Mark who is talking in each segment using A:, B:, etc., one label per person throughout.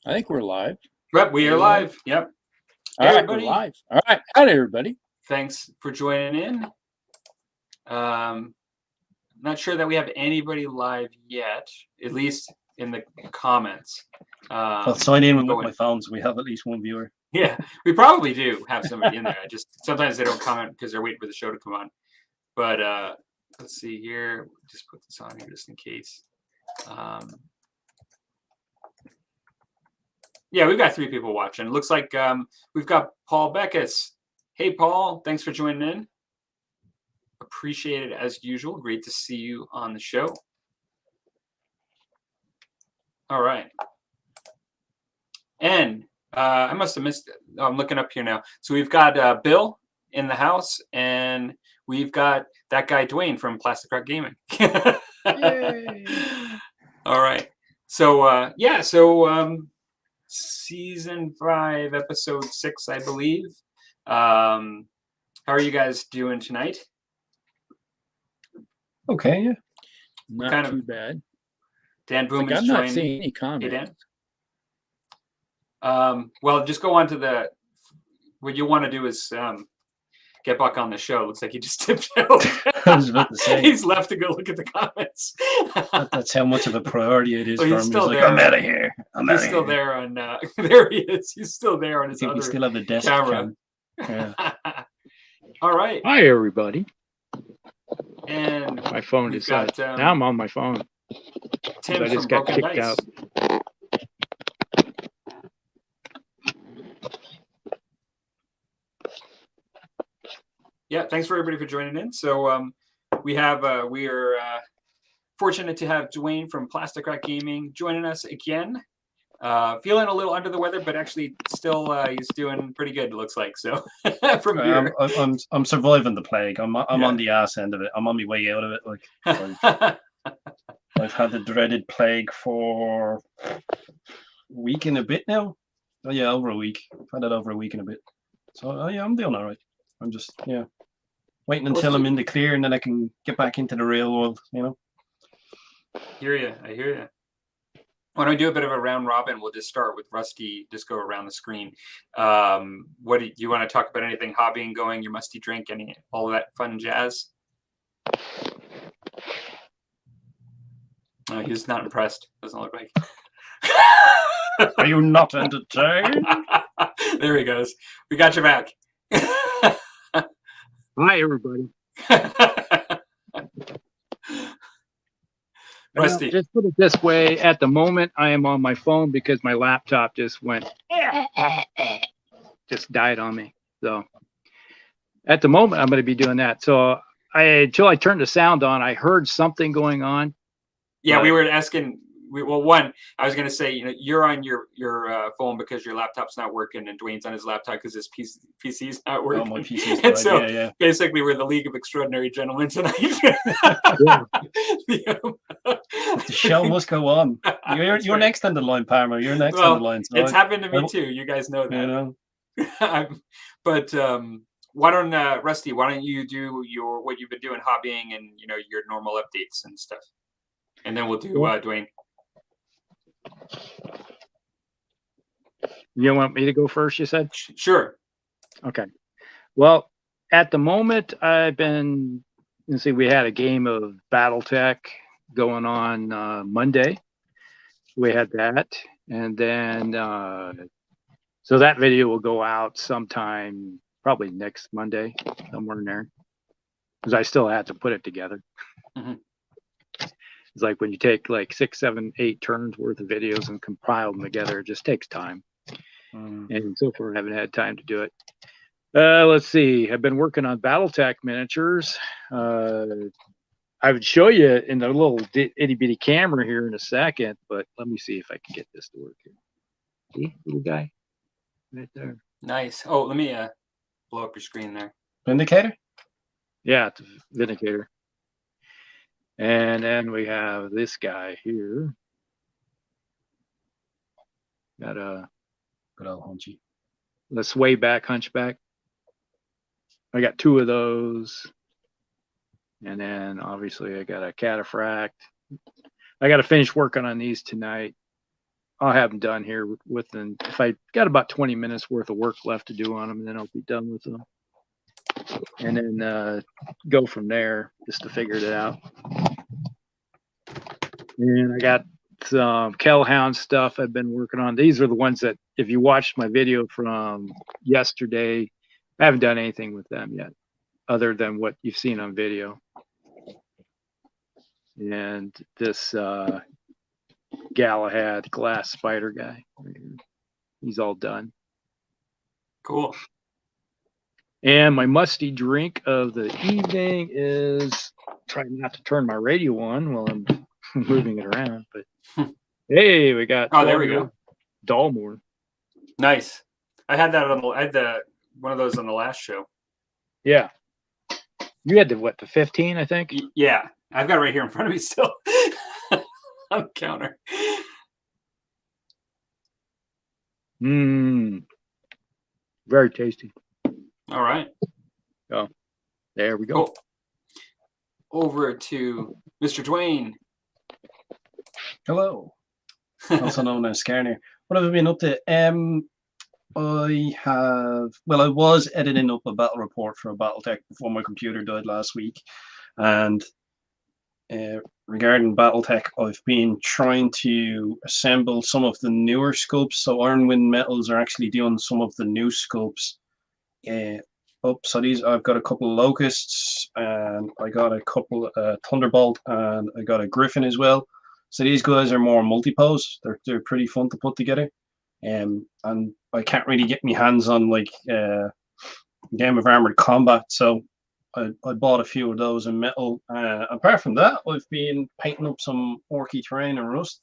A: I think we're live.
B: Yep, we are live. Yep.
A: All right, everybody. We're live. All right. Hi, everybody.
B: Thanks for joining in. Not sure that we have anybody live yet, at least in the comments.
C: I'll sign in with my phone, so we have at least one viewer.
B: Yeah, we probably do have somebody in there. I just sometimes they don't comment because they're waiting for the show to come on. But let's see here. Just put this on here just in case. Yeah, we've got 3 people watching. It looks like we've got Paul Beckus. Hey, Paul, thanks for joining in. Appreciate it as usual. Great to see you on the show. All right. And I must have missed it. I'm looking up here now. So we've got Bill in the house, and we've got that guy Dwayne from Plasticraic Gaming.
A: Yay.
B: All right. So yeah. So season 5, episode 6, I believe. How are you guys doing tonight?
C: Okay, yeah.
A: Not too bad.
B: Dan Boom is
A: I'm
B: joining.
A: not seeing any comments.
B: Hey, Dan. Well, just go on to the. What you want to do is get back on the show. Looks like he just tipped out.
C: I was about to say.
B: He's left to go look at the comments.
C: That's how much of a priority it is
B: Well,
C: for
B: he's
C: him.
B: still
C: He's
B: there.
C: like, I'm out of here.
B: He's still there on. There he is. He's still there on his
C: I think
B: other
C: we still have the desk
B: camera.
C: cam. Yeah.
B: All right.
D: Hi, everybody.
B: And
D: my phone
B: we've
D: decided.
B: got,
D: now I'm on my phone.
B: Tim
D: I just
B: from
D: got
B: Broken
D: kicked
B: Dice.
D: out.
B: Yeah, thanks for everybody for joining in. So we are fortunate to have Dwayne from Plasticraic Gaming joining us again. Feeling a little under the weather, but actually still he's doing pretty good. It looks like so. From here,
C: I'm surviving the plague. I'm on the ass end of it. I'm on my way out of it. Like I've had the dreaded plague for a week and a bit now. Oh yeah, over a week. I've had it over a week and a bit. So yeah, I'm doing all right. I'm just waiting until I'm in the clear, and then I can get back into the real world. You know.
B: I hear you. Why don't we do a bit of a round robin? We'll just start with Rusty. Just go around the screen. What do you want to talk about? Anything hobbying going? Your musty drink? All of that fun jazz? Oh, he's not impressed. Doesn't look like.
C: Are you not entertained?
B: There he goes. We got your back.
D: Hi, everybody.
B: Rusty.
D: Well, just put it this way. At the moment, I am on my phone because my laptop just went, just died on me. So at the moment, I'm going to be doing that. So until I turned the sound on, I heard something going on.
B: Yeah, we were asking. Well, one, I was going to say, you're on your phone because your laptop's not working, and Dwayne's on his laptop because his PC's not working.
C: Oh, my PC's
B: and
C: died.
B: So basically, we're the League of Extraordinary Gentlemen tonight.
C: The show must go on. You're next on the line, Palmer. You're next on the line. So
B: it's happened to me too. You guys know that. But why don't Rusty? Why don't you do what you've been doing, hobbying, and your normal updates and stuff, and then we'll do Dwayne.
D: You want me to go first, you said?
B: Sure.
D: Okay. Well, at the moment, I've been, we had a game of Battletech going on Monday. We had that. And then, so that video will go out sometime, probably next Monday, somewhere in there. Because I still had to put it together.
B: Mm-hmm.
D: It's like when you take like 6, 7, 8 turns worth of videos and compile them together, it just takes time. And so far, I haven't had time to do it. Let's see. I've been working on Battletech miniatures. I would show you in the little itty bitty camera here in a second, but let me see if I can get this to work here. See, little guy right there.
B: Nice. Oh, let me blow up your screen there.
C: Vindicator?
D: Yeah, it's a Vindicator. And then we have this guy here. Got a
C: good old Hunchy.
D: The sway back hunchback. I got 2 of those. And then obviously I got a cataphract. I got to finish working on these tonight. I'll have them done here within, if I got about 20 minutes worth of work left to do on them, and then I'll be done with them. And then go from there just to figure it out. And I got some Kellhound stuff I've been working on. These are the ones that, if you watched my video from yesterday, I haven't done anything with them yet, other than what you've seen on video. And this Galahad glass spider guy right here, he's all done.
B: Cool.
D: And my musty drink of the evening is trying not to turn my radio on while I'm moving it around. But hey, we got
B: there we go.
D: Dalmore.
B: Nice. I had that on I had one of those on the last show.
D: Yeah. You had the 15, I think?
B: Yeah. I've got it right here in front of me still. On the counter.
D: Very tasty.
B: All right.
D: Oh, there we go.
B: Over to Mr. Dwayne.
C: Hello. Also known as Scarner. What have I been up to? I was editing up a battle report for a Battletech before my computer died last week. And regarding Battletech, I've been trying to assemble some of the newer sculpts. So Iron Wind Metals are actually doing some of the new sculpts. So these, I've got a couple of Locusts, and I got a couple Thunderbolt, and I got a Griffin as well. So these guys are more multi-pose. They're pretty fun to put together. And I can't really get my hands on like Game of Armored Combat, so I bought a few of those in metal. Apart from that, I've been painting up some Orc Terrain and Rust.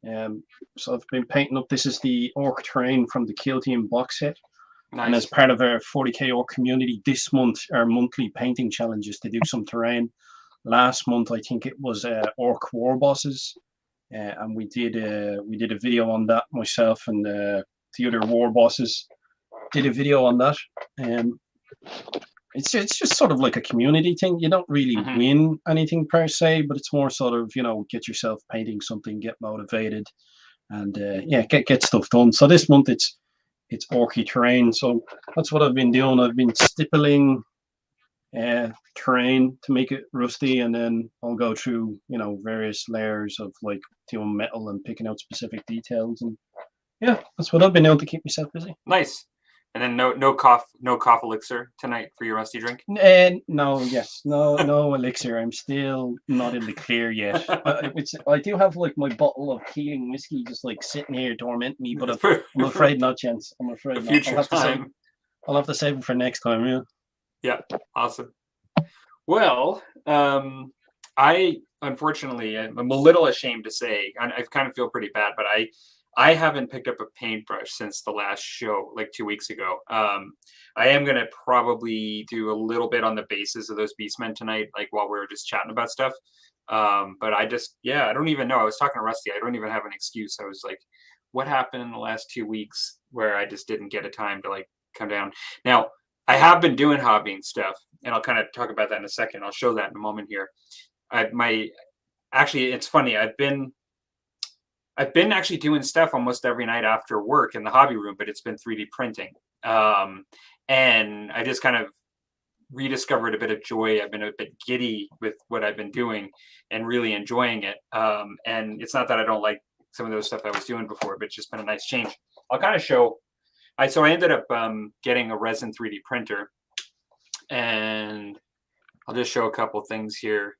C: So I've been painting up. This is the Orc Terrain from the Kill Team box set. Nice. And as part of our 40k Orc community, this month our monthly painting challenge is to do some terrain. Last month I think it was Orc War Bosses. And we did a video on that, myself and the other war bosses did a video on that. It's just sort of like a community thing. You don't really win anything per se, but it's more sort of, get yourself painting something, get motivated, and get stuff done. So this month it's Orc Terrain. So that's what I've been doing. I've been stippling terrain to make it rusty, and then I'll go through various layers of like doing metal and picking out specific details, and that's what I've been able to keep myself busy.
B: Nice. And then no cough elixir tonight for your rusty drink.
C: No elixir. I'm still not in the clear yet. I do have like my bottle of healing whiskey just like sitting here tormenting me, but I'm afraid not, gents. I'm afraid not. I'll have to save it for next time. Yeah.
B: Yeah, awesome. Well, I unfortunately I'm a little ashamed to say, I kind of feel pretty bad, but I haven't picked up a paintbrush since the last show, like 2 weeks ago. I am gonna probably do a little bit on the bases of those Beastmen tonight, like while we were just chatting about stuff. But I don't even know. I was talking to Rusty. I don't even have an excuse. I was like, what happened in the last 2 weeks where I just didn't get a time to like come down? Now, I have been doing hobbying stuff, and I'll kind of talk about that in a second. I'll show that in a moment here. Actually, it's funny. I've been actually doing stuff almost every night after work in the hobby room, but it's been 3D printing. And I just kind of rediscovered a bit of joy. I've been a bit giddy with what I've been doing and really enjoying it. And it's not that I don't like some of those stuff I was doing before, but it's just been a nice change. I'll kind of show. So I ended up getting a Resin 3D printer, and I'll just show a couple things here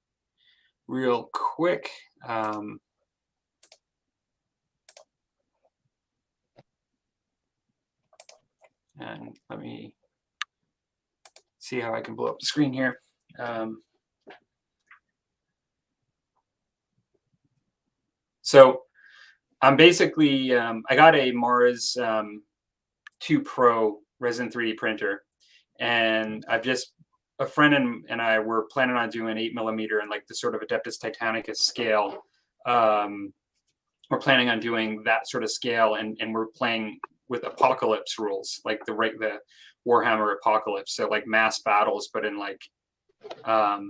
B: real quick. And let me see how I can blow up the screen here. So I'm basically, I got a Mars 2 Pro Resin 3D printer, and a friend and I were planning on doing 8mm and like the sort of Adeptus Titanicus scale. We're planning on doing that sort of scale, and we're playing with apocalypse rules, like the Warhammer Apocalypse, so like mass battles, but in like that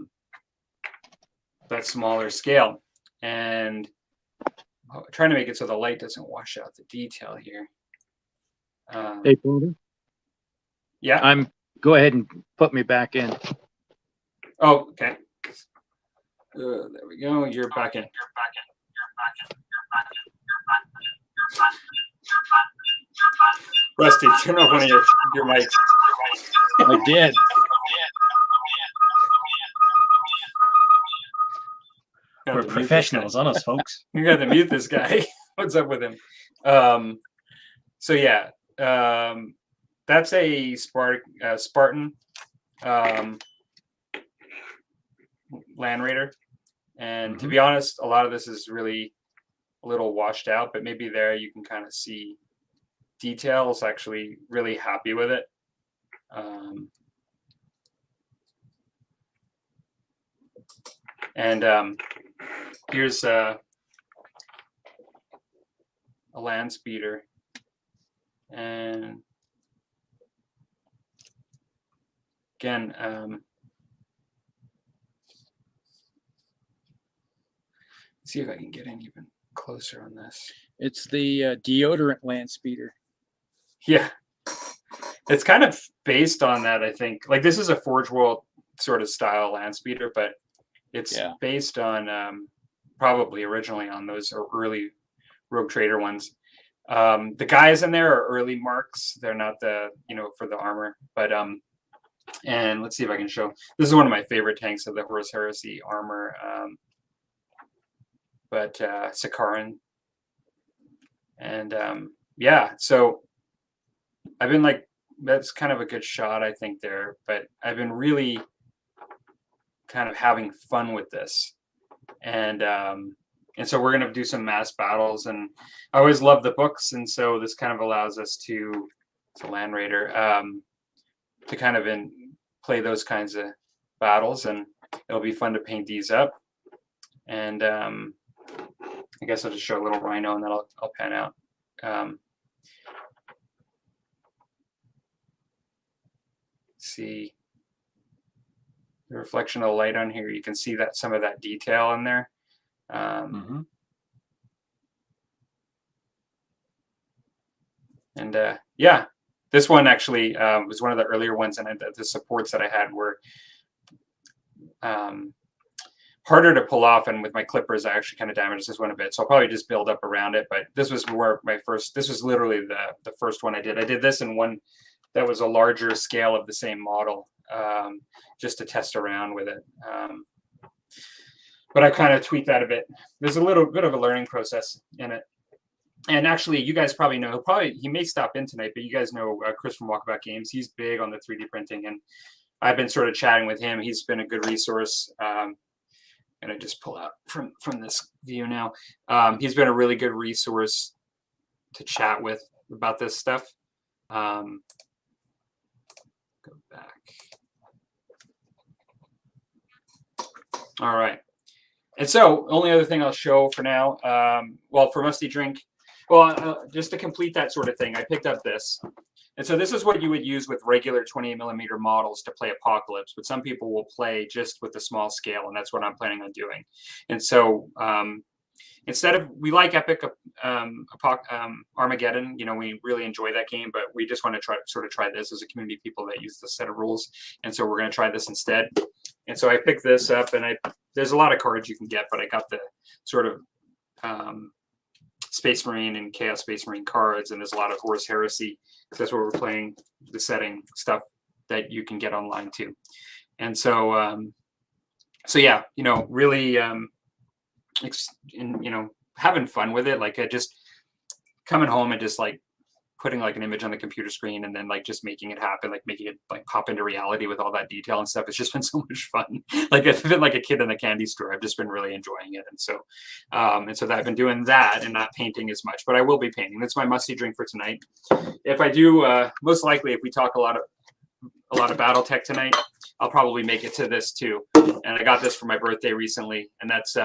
B: smaller scale. And trying to make it so the light doesn't wash out the detail here.
D: Hey, Porter.
B: Yeah.
D: Go ahead and put me back in.
B: Oh, okay. There we go. You're back in. Rusty, turn off one of your mics.
A: I did.
C: We're professionals, honest folks.
B: You got to mute this guy. What's up with him? So yeah, that's a Spartan Land Raider, and to be honest, a lot of this is really a little washed out, but maybe there you can kind of see details. Actually, really happy with it. Here's a Landspeeder, and again, see if I can get in even closer on this.
A: It's the Deodorant Landspeeder.
B: Yeah, it's kind of based on that, I think. Like, this is a Forge World sort of style Landspeeder, but it's based on probably originally on those early Rogue Trader ones. The guys in there are early marks. They're not the, for the armor, but and let's see if I can show. This is one of my favorite tanks of the Horus Heresy armor, but Sakaran. And yeah, so I've been like, that's kind of a good shot, I think, there, but I've been really kind of having fun with this. And so we're going to do some mass battles, and I always love the books. And so this kind of allows us to, it's a Land Raider, to kind of play those kinds of battles, and it'll be fun to paint these up. And I guess I'll just show a little rhino, and then I'll pan out. See the reflection of the light on here. You can see that some of that detail in there. And yeah, this one actually was one of the earlier ones, and the supports that I had were harder to pull off, and with my clippers I actually kind of damaged this one a bit, so I'll probably just build up around it. But this was where this was literally the first one I did. I did this in one that was a larger scale of the same model, just to test around with it. But I kind of tweaked that a bit. There's a little bit of a learning process in it. And actually, you guys probably know, he may stop in tonight, but you guys know Chris from Walkabout Games. He's big on the 3D printing, and I've been sort of chatting with him. He's been a good resource. Gonna just pull out from this view now. He's been a really good resource to chat with about this stuff. Go back. All right. And so, only other thing I'll show for now, well, for Musty Drink, well, just to complete that sort of thing, I picked up this. And so this is what you would use with regular 28mm models to play Apocalypse, but some people will play just with the small scale, and that's what I'm planning on doing. And so instead of, we like Epic Armageddon, we really enjoy that game, but we just want to try this as a community of people that use this set of rules. And so we're going to try this instead. And so I picked this up, and there's a lot of cards you can get, but I got the sort of Space Marine and Chaos Space Marine cards, and there's a lot of Horus Heresy. That's what we're playing, the setting stuff that you can get online too. And so, so yeah, really, having fun with it. Like, I just coming home and just like putting like an image on the computer screen, and then like just making it happen, like making it like pop into reality with all that detail and stuff. It's just been so much fun. Like, I've been like a kid in a candy store. I've just been really enjoying it. And so I've been doing that and not painting as much, but I will be painting. That's my Musty Drink for tonight. If I do, most likely if we talk a lot of BattleTech tonight, I'll probably make it to this too. And I got this for my birthday recently, and that's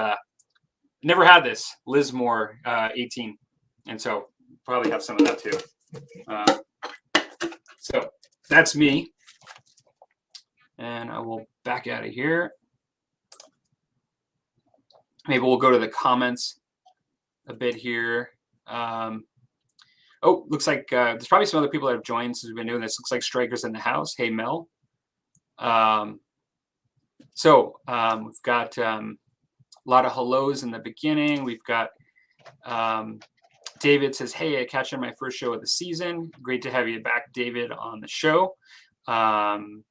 B: never had this, Lismore 18. And so probably have some of that too. So that's me, and I will back out of here. Maybe we'll go to the comments. a bit here. Oh, looks like there's probably some other people that have joined since we've been doing this. Looks like Striker's in the house. Hey, Mel. We've got a lot of hellos in the beginning. We've got David says, hey, I catch on my first show of the season. Great to have you back, David, on the show. And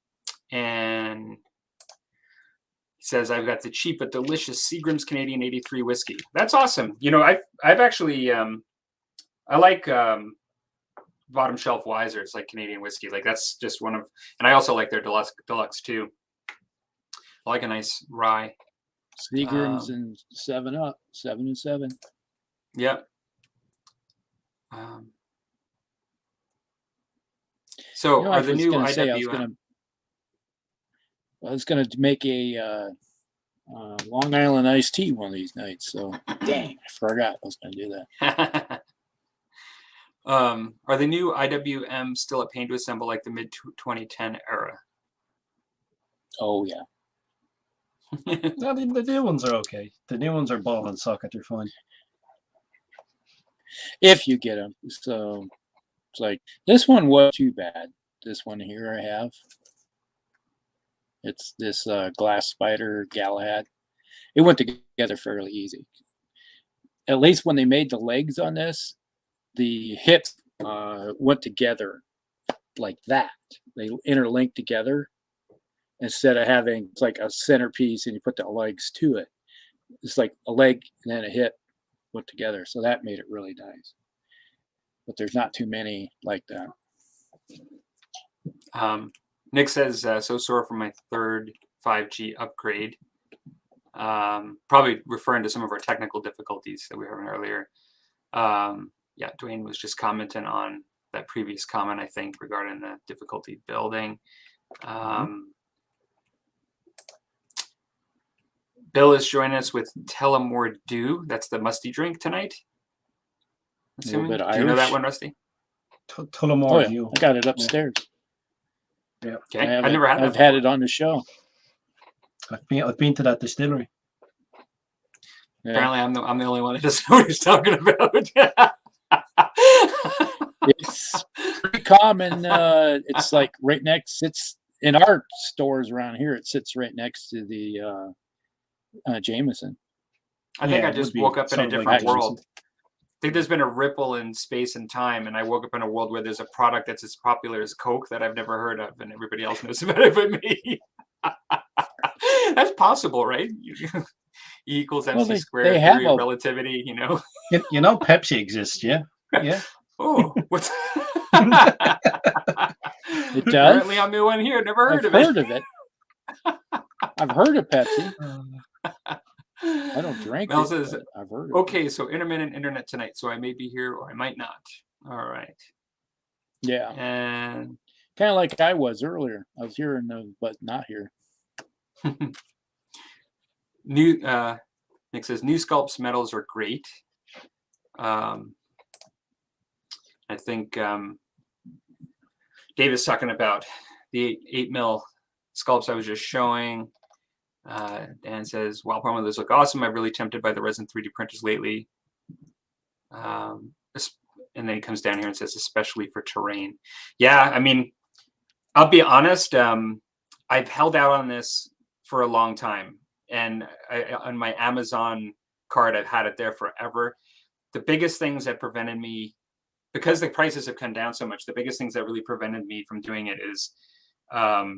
B: he says, I've got the cheap but delicious Seagram's Canadian 83 whiskey. That's awesome. You know, I've actually, I like bottom shelf Wisers, like Canadian whiskey. Like that's just one of, and I also like their deluxe too. I like a nice rye.
A: Seagram's and 7 Up, 7 and 7.
B: Yep. So
A: You know,
B: are the new IWM?
A: I was gonna make a Long Island iced tea one of these nights. So dang, I forgot I was gonna do that.
B: Are the new IWM still a pain to assemble like the mid 2010 era?
A: Oh yeah.
C: No, the new ones are okay. The new ones are ball and socket. They're fine.
A: If you get them. So it's like this one was too bad. This one here I have. It's this glass spider Galahad. It went together fairly easy. At least when they made the legs on this, the hips went together like that. They interlinked together instead of having it's like a centerpiece and you put the legs to it. It's like a leg and then a hip put together. So that made it really nice. But there's not too many like that.
B: Nick says, so sore for my third 5G upgrade. Probably referring to some of our technical difficulties that we were having earlier. Yeah, Dwayne was just commenting on that previous comment, I think, regarding the difficulty building. Bill is joining us with Tullamore Dew. That's the musty drink tonight. Assuming. Do you know that one, Rusty?
C: Tullamore Dew.
A: I got it upstairs.
C: Yeah.
B: Okay. I've never had that.
A: I've had it on the show.
C: I've been to that distillery.
A: Yeah.
B: Apparently, I'm the only one that doesn't know what he's talking about.
A: It's pretty common. It's like right next. It's in our stores around here. It sits right next to the Jameson.
B: I think
C: Yeah,
B: I just
C: would be
B: woke up in a
C: sort of like
B: different
C: Jameson.
B: world. I think there's been a ripple in space and time, and I woke up in a world where there's a product that's as popular as Coke that I've never heard of, and everybody else knows about it but me. That's possible, right? E equals MC squared,
A: they have
B: theory of relativity, you know?
C: You know Pepsi exists, yeah? Yeah.
B: Oh, what's...
A: It does?
B: Apparently I'm the one here, never heard
A: I've heard of it. I've heard of Pepsi. I don't drink
B: Mel
A: it,
B: says,
A: but I've heard of
B: okay, so intermittent internet tonight, so I may be here or I might not. All right.
A: it. Yeah.
B: And
A: Kind of like I was earlier. I was here but not here.
B: new Nick says new sculpts metals are great. I think Dave is talking about the 8 mil sculpts I was just showing. Dan says, wow, problem those look awesome. I'm really tempted by the resin 3D printers lately. And then he comes down here and says, especially for terrain. Yeah, I mean, I'll be honest. I've held out on this for a long time. And on my Amazon card, I've had it there forever. The biggest things that prevented me, because the prices have come down so much, the biggest things that really prevented me from doing it is the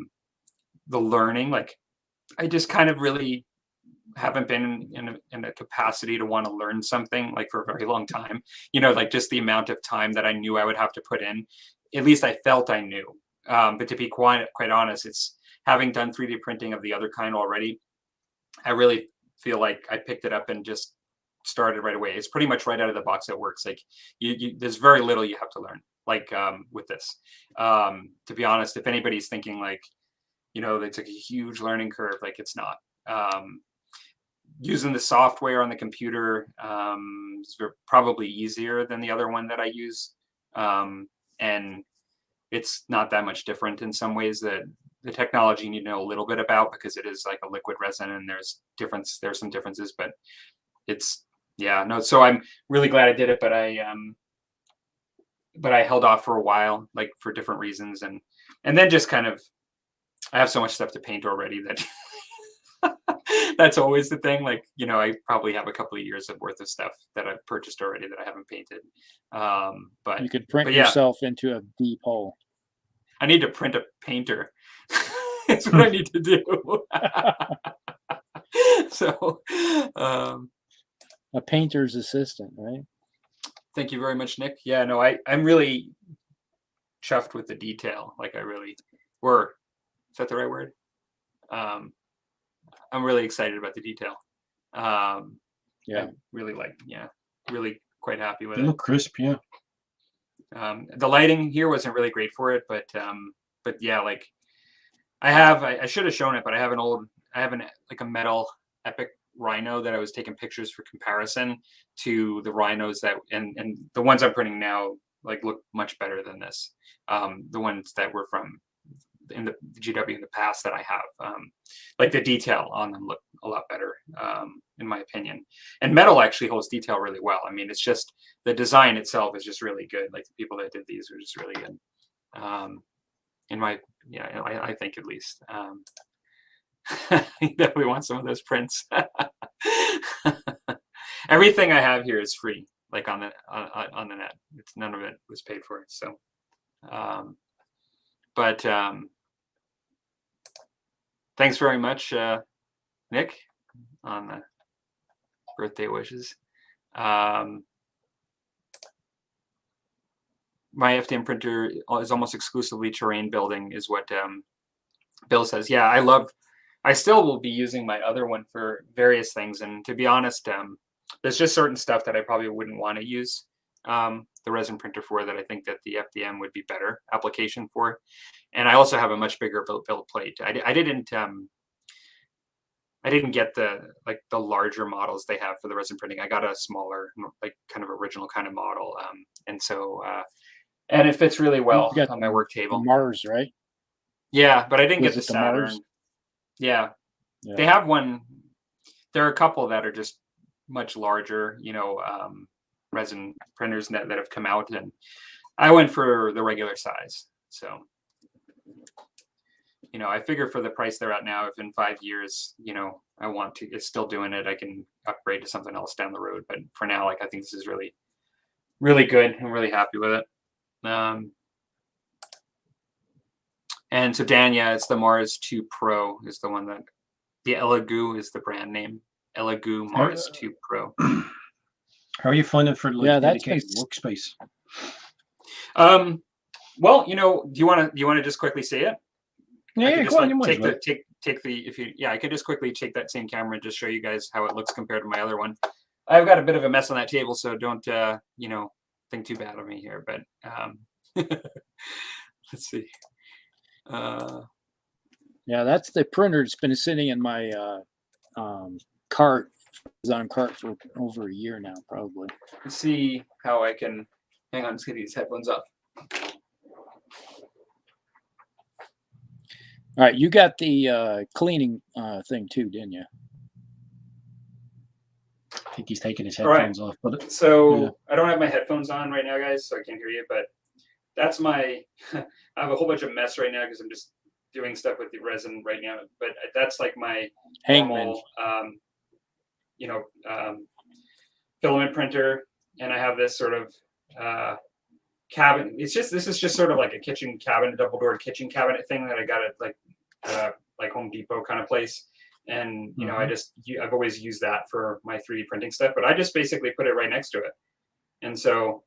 B: learning. Like, I just kind of really haven't been in a capacity to want to learn something like for a very long time. You know, like just the amount of time that I knew I would have to put in. At least I felt I knew. But to be quite honest, it's having done 3D printing of the other kind already. I really feel like I picked it up and just started right away. It's pretty much right out of the box that works. Like there's very little you have to learn. Like with this, to be honest, if anybody's thinking like, you know, it's like a huge learning curve, like it's not. Using the software on the computer is probably easier than the other one that I use. And it's not that much different in some ways. That the technology you need to know a little bit about because it is like a liquid resin and there's some differences, but it's yeah, no. So I'm really glad I did it, but I held off for a while, like for different reasons, and then just kind of, I have so much stuff to paint already that that's always the thing. Like, you know, I probably have a couple of years of worth of stuff that I've purchased already that I haven't painted. But
A: You could print
B: but yeah,
A: yourself into a deep hole.
B: I need to print a painter. That's what I need to do. So,
A: A painter's assistant, right?
B: thank you very much, Nick. Yeah, no, I'm really chuffed with the detail. Like, I really were. Is that the right word? I'm really excited about the detail.
A: Yeah.
B: I really really quite happy with
C: They
B: it.
C: look crisp, yeah.
B: The lighting here wasn't really great for it, but yeah, like I should have shown it, but I have like a metal epic rhino that I was taking pictures for comparison to the rhinos that and the ones I'm printing now like look much better than this. The ones that were from in the GW in the past that I have, like the detail on them look a lot better, in my opinion. And metal actually holds detail really well. I mean, it's just the design itself is just really good. Like the people that did these are just really good. I think at least. He definitely want some of those prints. Everything I have here is free, like on the net. It's none of it was paid for. So, thanks very much, Nick, on the birthday wishes. My FDM printer is almost exclusively terrain building, is what Bill says. Yeah, I still will be using my other one for various things. And to be honest, there's just certain stuff that I probably wouldn't want to use the resin printer for, that I think that the FDM would be better application for. And I also have a much bigger build plate. I didn't get the larger models they have for the resin printing. I got a smaller, like kind of original kind of model. And so and it fits really well on my work table.
A: Mars, right?
B: Yeah, but I didn't get the
A: the
B: Saturn.
A: Mars?
B: Yeah.
A: Yeah.
B: They have one. There are a couple that are just much larger, resin printers that have come out, and I went for the regular size. So, I figure for the price they're at now, if in 5 years, I want to, it's still doing it, I can upgrade to something else down the road. But for now, like, I think this is really, really good. I'm really happy with it. And so Dan, yeah, it's the Mars 2 Pro is the one that, the Elegoo is the brand name. Elegoo Mars 2 Pro.
C: How are you finding for dedicated workspace?
B: Well, do you want to just quickly say it?
C: Yeah,
B: go on. Take the I could just quickly take that same camera and just show you guys how it looks compared to my other one. I've got a bit of a mess on that table, so don't think too bad of me here. But let's see.
A: Yeah, that's the printer that's been sitting in my cart. It's on cart for over a year now, probably.
B: Let's see how I can. Hang on, let's get these headphones up.
A: All right, you got the cleaning thing too, didn't you?
C: I think he's taking his headphones off. But
B: so
C: yeah.
B: I don't have my headphones on right now, guys, so I can't hear you. But that's my. I have a whole bunch of mess right now because I'm just doing stuff with the resin right now. But that's like my normal, filament printer, and I have this sort of cabinet. This is just sort of like a kitchen cabinet, double-doored kitchen cabinet thing that I got at like Home Depot kind of place. And I've always used that for my 3D printing stuff, but I just basically put it right next to it. And so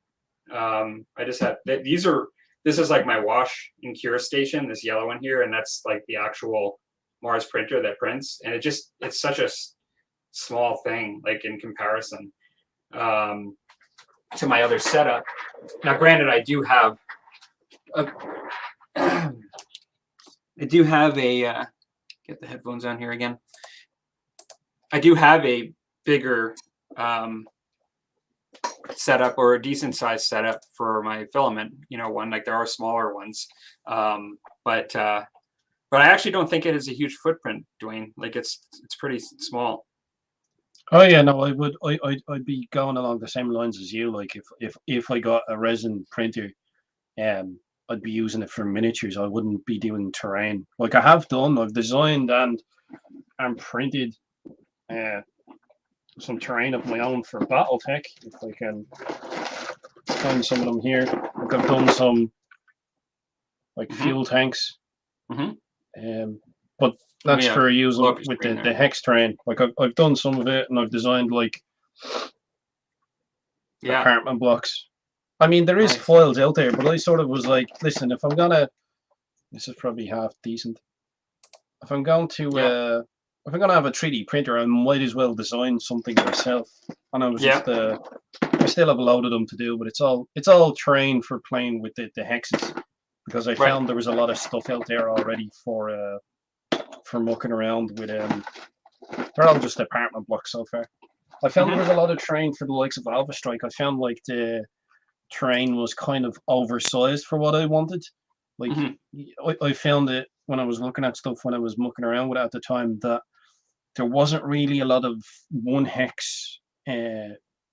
B: I just have this is like my wash and cure station, this yellow one here, and that's like the actual Mars printer that prints. And it's such a small thing, like in comparison to my other setup. Now, granted, I do have a get the headphones on here again. I do have a bigger setup, or a decent sized setup for my filament, one. Like, there are smaller ones, but I actually don't think it has a huge footprint, Dwayne. Like, it's pretty small.
C: Oh yeah, no, I would. I'd be going along the same lines as you. Like if I got a resin printer, I'd be using it for miniatures. I wouldn't be doing terrain. Like I have done. I've designed and printed some terrain of my own for BattleTech. If I can find some of them here. Like I've done some like fuel tanks. But that's for using with the hex terrain. Like I've done some of it, and I've designed like apartment blocks. I mean, there is foils out there, but I sort of was like, listen, if I'm gonna, this is probably half decent. If I'm going to, if I'm gonna have a 3D printer, I might as well design something myself. And I was just, I still have a load of them to do, but it's all terrain for playing with the hexes, because I found there was a lot of stuff out there already for mucking around with. They're all just apartment blocks so far. I found there was a lot of terrain for the likes of Alpha Strike. I found like the terrain was kind of oversized for what I wanted. Like I found it when I was looking at stuff, when I was mucking around with it at the time, that there wasn't really a lot of one hex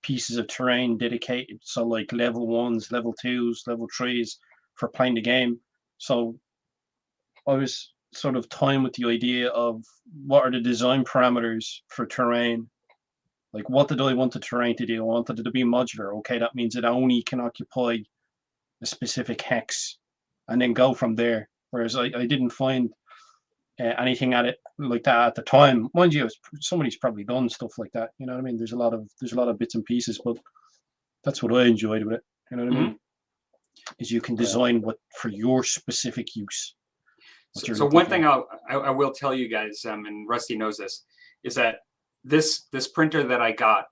C: pieces of terrain dedicated. So like level 1s, level 2s, level 3s for playing the game. So I was sort of toying with the idea of what are the design parameters for terrain. Like, what did I want the terrain to do? I wanted it to be modular. Okay, that means it only can occupy a specific hex, and then go from there. Whereas I didn't find anything at it like that at the time. Mind you, somebody's probably done stuff like that. You know what I mean? There's a lot of bits and pieces, but that's what I enjoyed with it. You know what I mean? Is you can design what for your specific use.
B: So one thing I will tell you guys, and Rusty knows this, is that this printer that I got,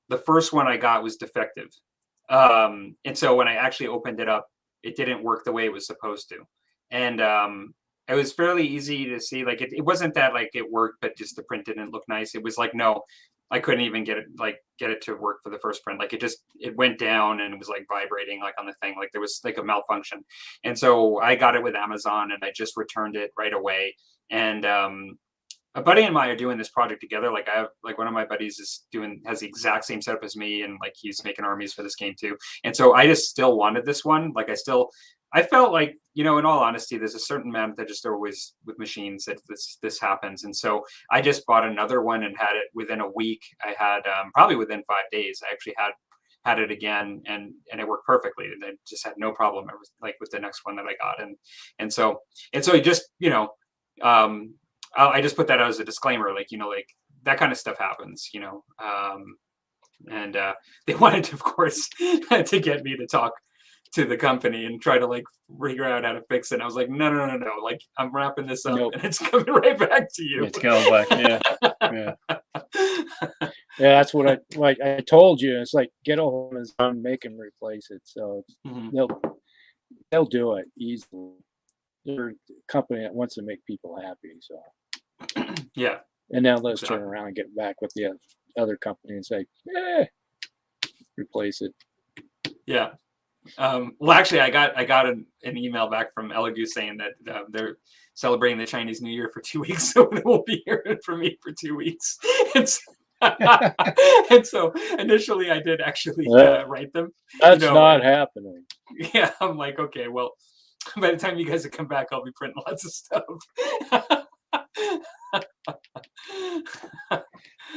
B: the first one I got was defective, and so when I actually opened it up, it didn't work the way it was supposed to, and it was fairly easy to see. Like it wasn't that like it worked, but just the print didn't look nice. It was like, no, I couldn't even get it to work for the first print. Like it went down and it was like vibrating like on the thing, like there was like a malfunction. And so I got it with Amazon and I just returned it right away. And a buddy and I are doing this project together. Like I have, like one of my buddies has the exact same setup as me, and like he's making armies for this game too. And so I just still wanted this one. Like I felt like, you know, in all honesty, there's a certain amount that just always with machines that this happens. And so I just bought another one and had it within a week. I had probably within 5 days, I actually had it again, and it worked perfectly. And I just had no problem. It was like with the next one that I got. And so it just, you know, I just put that out as a disclaimer, like, you know, like that kind of stuff happens, you know. And they wanted to, of course, to get me to talk to the company and try to like figure out how to fix it. And I was like, no, like I'm wrapping this up and it's coming right back to you.
C: It's going back, yeah.
A: Yeah, that's what I told you. It's like, get a hold of his son, make him replace it. So they'll do it easily. They're a company that wants to make people happy. So
B: yeah.
A: And now let's turn around and get back with the other company and say, replace it.
B: Yeah. Well, actually, I got an email back from Elegoo saying that they're celebrating the Chinese New Year for 2 weeks, so they won't be hearing from me for 2 weeks. And so initially, I did actually write them.
A: That's not happening.
B: Yeah, I'm like, okay, well, by the time you guys come back, I'll be printing lots of stuff.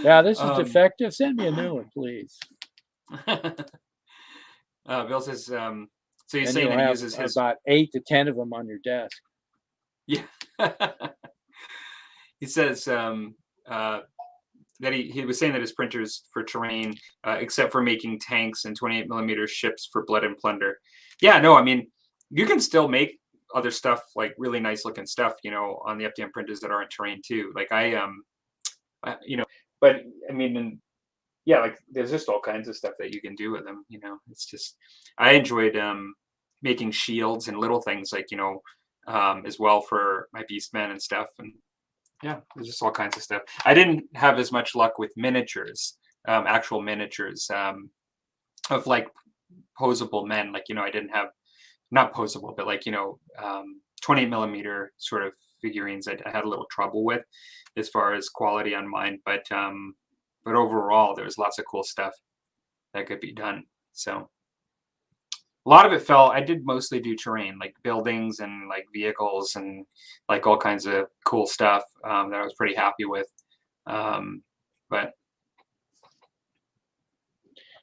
A: Yeah, this is defective. Send me a new one, please.
B: Bill says, so he's
A: and
B: saying that he
A: have
B: uses his
A: about 8 to 10 of them on your desk.
B: Yeah. He says that he was saying that his printers for terrain, except for making tanks and 28mm ships for blood and plunder. Yeah, no, I mean, you can still make other stuff, like really nice looking stuff, you know, on the FDM printers that aren't terrain too. Like you know, but I mean, yeah, like there's just all kinds of stuff that you can do with them, you know. It's just, I enjoyed making shields and little things like, you know, as well for my beastmen and stuff. And yeah, there's just all kinds of stuff. I didn't have as much luck with miniatures, actual miniatures of like posable men. Like, you know, I didn't have, not posable, but like, you know, 28mm sort of figurines I had a little trouble with as far as quality on mine. But but overall, there's lots of cool stuff that could be done. So a lot of it I did mostly do terrain, like buildings and like vehicles and like all kinds of cool stuff that I was pretty happy with. But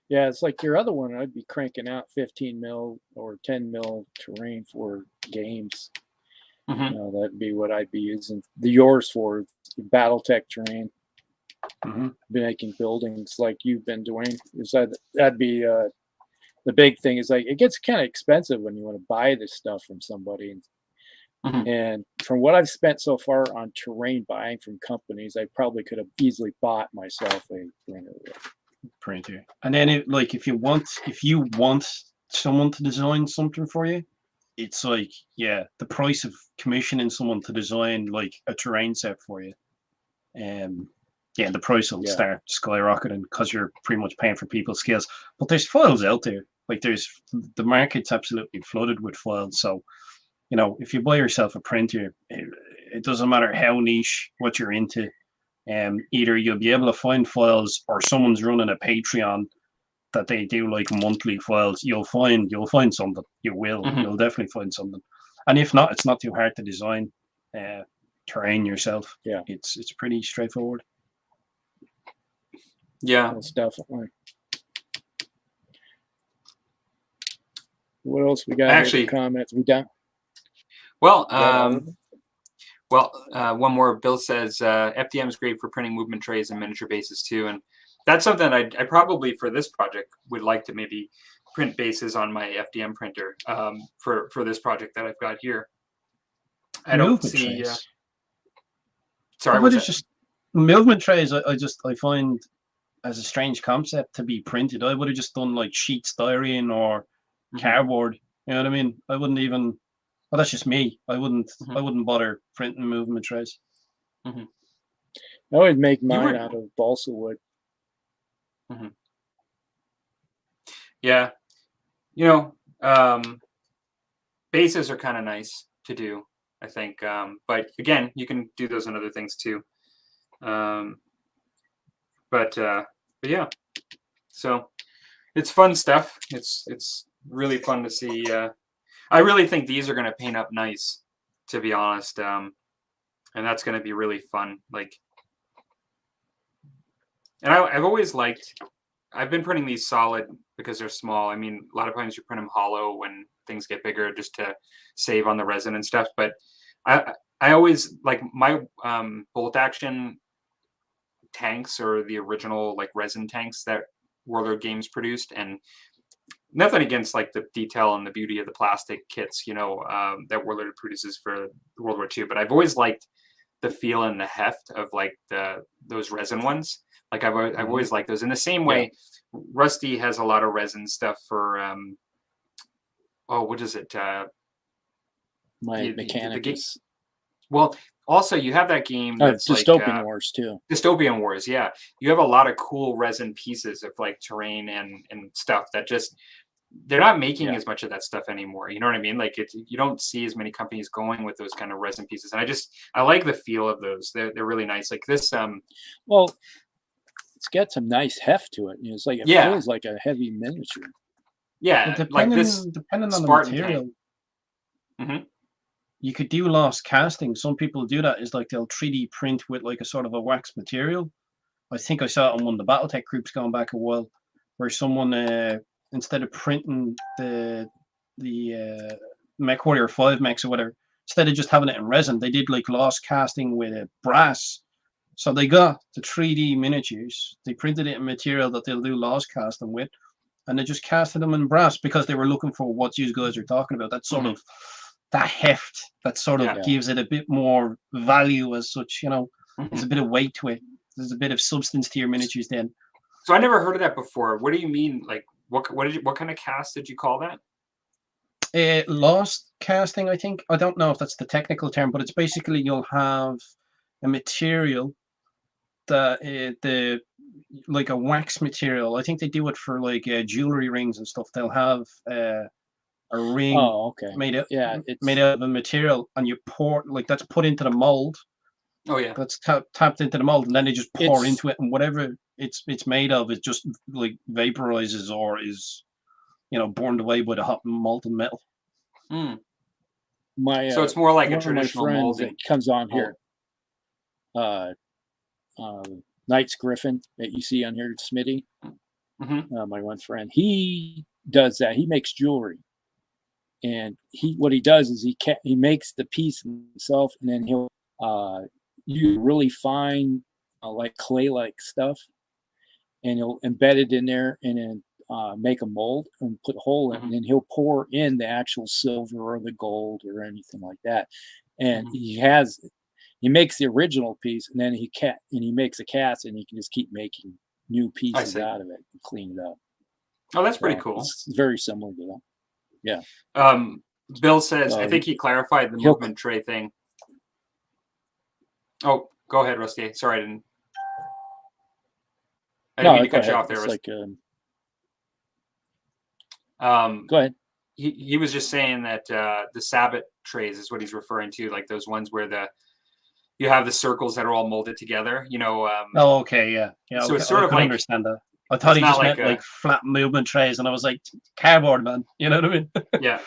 A: Yeah, it's like your other one. I'd be cranking out 15 mil or 10 mil terrain for games.
B: Mhm.
A: You know, that'd be what I'd be using yours for, BattleTech terrain. Making buildings like you've been doing. That'd be the big thing. Is like it gets kind of expensive when you want to buy this stuff from somebody. And from what I've spent so far on terrain buying from companies, I probably could have easily bought myself a printer.
C: And then if you want someone to design something for you, it's like, yeah, the price of commissioning someone to design like a terrain set for you, yeah, the price will start skyrocketing because you're pretty much paying for people's skills. But there's files out there. Like the market's absolutely flooded with files. So, you know, if you buy yourself a printer, it doesn't matter how niche what you're into. Either you'll be able to find files, or someone's running a Patreon that they do like monthly files. You'll find something. You'll definitely find something. And if not, it's not too hard to design terrain yourself.
A: Yeah,
C: it's pretty straightforward.
B: Yeah,
A: most definitely. What else we got?
B: Actually,
A: comments. We done?
B: Well, one more. Bill says FDM is great for printing movement trays and miniature bases too, and that's something I probably for this project would like to maybe print bases on my FDM printer for this project that I've got here. I don't see. Sorry,
C: what is just movement trays? I find as a strange concept to be printed. I would have just done like sheet styrene or cardboard. You know what I mean? I wouldn't even. Well, that's just me. I wouldn't bother printing movement trays.
A: I would make mine out of balsa wood.
B: Yeah, you know, bases are kind of nice to do, I think. But again, you can do those on other things too. But yeah, so it's fun stuff. It's really fun to see. I really think these are going to paint up nice, to be honest. And that's going to be really fun. Like, and I've always liked. I've been printing these solid because they're small. I mean, a lot of times you print them hollow when things get bigger, just to save on the resin and stuff. But I always like my bolt action tanks, or the original like resin tanks that Warlord Games produced, and nothing against like the detail and the beauty of the plastic kits, you know, that Warlord produces for World War II. But I've always liked the feel and the heft of like those resin ones. Like I've always liked those. In the same way, Rusty has a lot of resin stuff for what is it?
A: My Mechanicus.
B: Well, also you have that game that's
A: Dystopian Wars too.
B: Dystopian Wars, yeah. You have a lot of cool resin pieces of like terrain and stuff that just they're not making as much of that stuff anymore. You know what I mean? Like you don't see as many companies going with those kind of resin pieces. And I like the feel of those. They're really nice. Like this
A: well, it's got some nice heft to it. You know, it's like it feels like a heavy miniature.
B: Yeah,
C: depending on the material. You could do lost casting. Some people do that. Is like they'll 3D print with like a sort of a wax material. I think I saw it on one of the BattleTech groups going back a while, where someone instead of printing the Mech Warrior 5 mechs or whatever, instead of just having it in resin, they did like lost casting with brass. So they got the 3D miniatures. They printed it in material that they'll do lost casting with, and they just casted them in brass because they were looking for what you guys are talking about. That sort of that heft that sort of gives it a bit more value as such, you know. There's a bit of weight to it. There's a bit of substance to your miniatures then.
B: So I never heard of that before. What do you mean? Like what kind of cast did you call that?
C: Lost casting, I think. I don't know if that's the technical term, but it's basically you'll have a material that like a wax material. I think they do it for like jewelry rings and stuff. They'll have a ring made out of a material, and you pour that's put into the mold. That's tapped into the mold, and then they just pour into it, and whatever it's made of, it just like vaporizes or is, you know, burned away by the hot molten metal.
B: Mm.
A: My
B: So it's more like a
A: one of my
B: traditional
A: friends
B: molding.
A: that comes on here, Knight's Griffin that you see on here, Smitty. My one friend, he does that. He makes jewelry, and what he does is he makes the piece himself, and then he'll use really fine like clay-like stuff, and he'll embed it in there, and then make a mold and put a hole in it, and then he'll pour in the actual silver or the gold or anything like that. And he makes the original piece, and then he makes a cast, and he can just keep making new pieces out of it and clean it up.
B: Oh, that's pretty cool.
A: It's very similar to that. Yeah.
B: Bill says, I think he clarified the movement tray thing. Oh, go ahead, Rusty. Sorry, I didn't mean to cut you off there.
A: Like,
B: go
A: ahead.
B: He was just saying that the Sabbat trays is what he's referring to, like those ones where you have the circles that are all molded together, you know.
C: Oh, okay, yeah.
B: So it's sort of like,
C: understand that. I thought he just meant like flat movement trays, and I was like, cardboard, man. You know what I mean?
B: Yeah.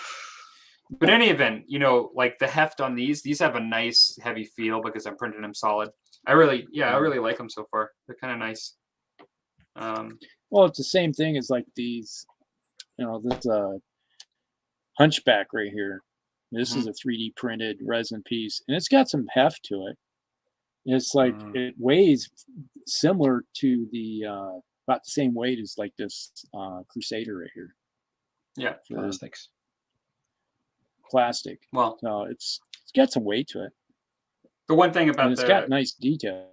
B: But in any event, you know, like the heft on these have a nice heavy feel because I'm printing them solid. I really like them so far. They're kind of nice.
A: Well, it's the same thing as like these, you know, this hunchback right here. This is a 3D printed resin piece, and it's got some heft to it. It's like it weighs similar to the about the same weight as like this Crusader right here.
B: Yeah,
A: plastic.
B: Well,
A: so it's got some weight to it.
B: The one thing about
A: it's got nice detail.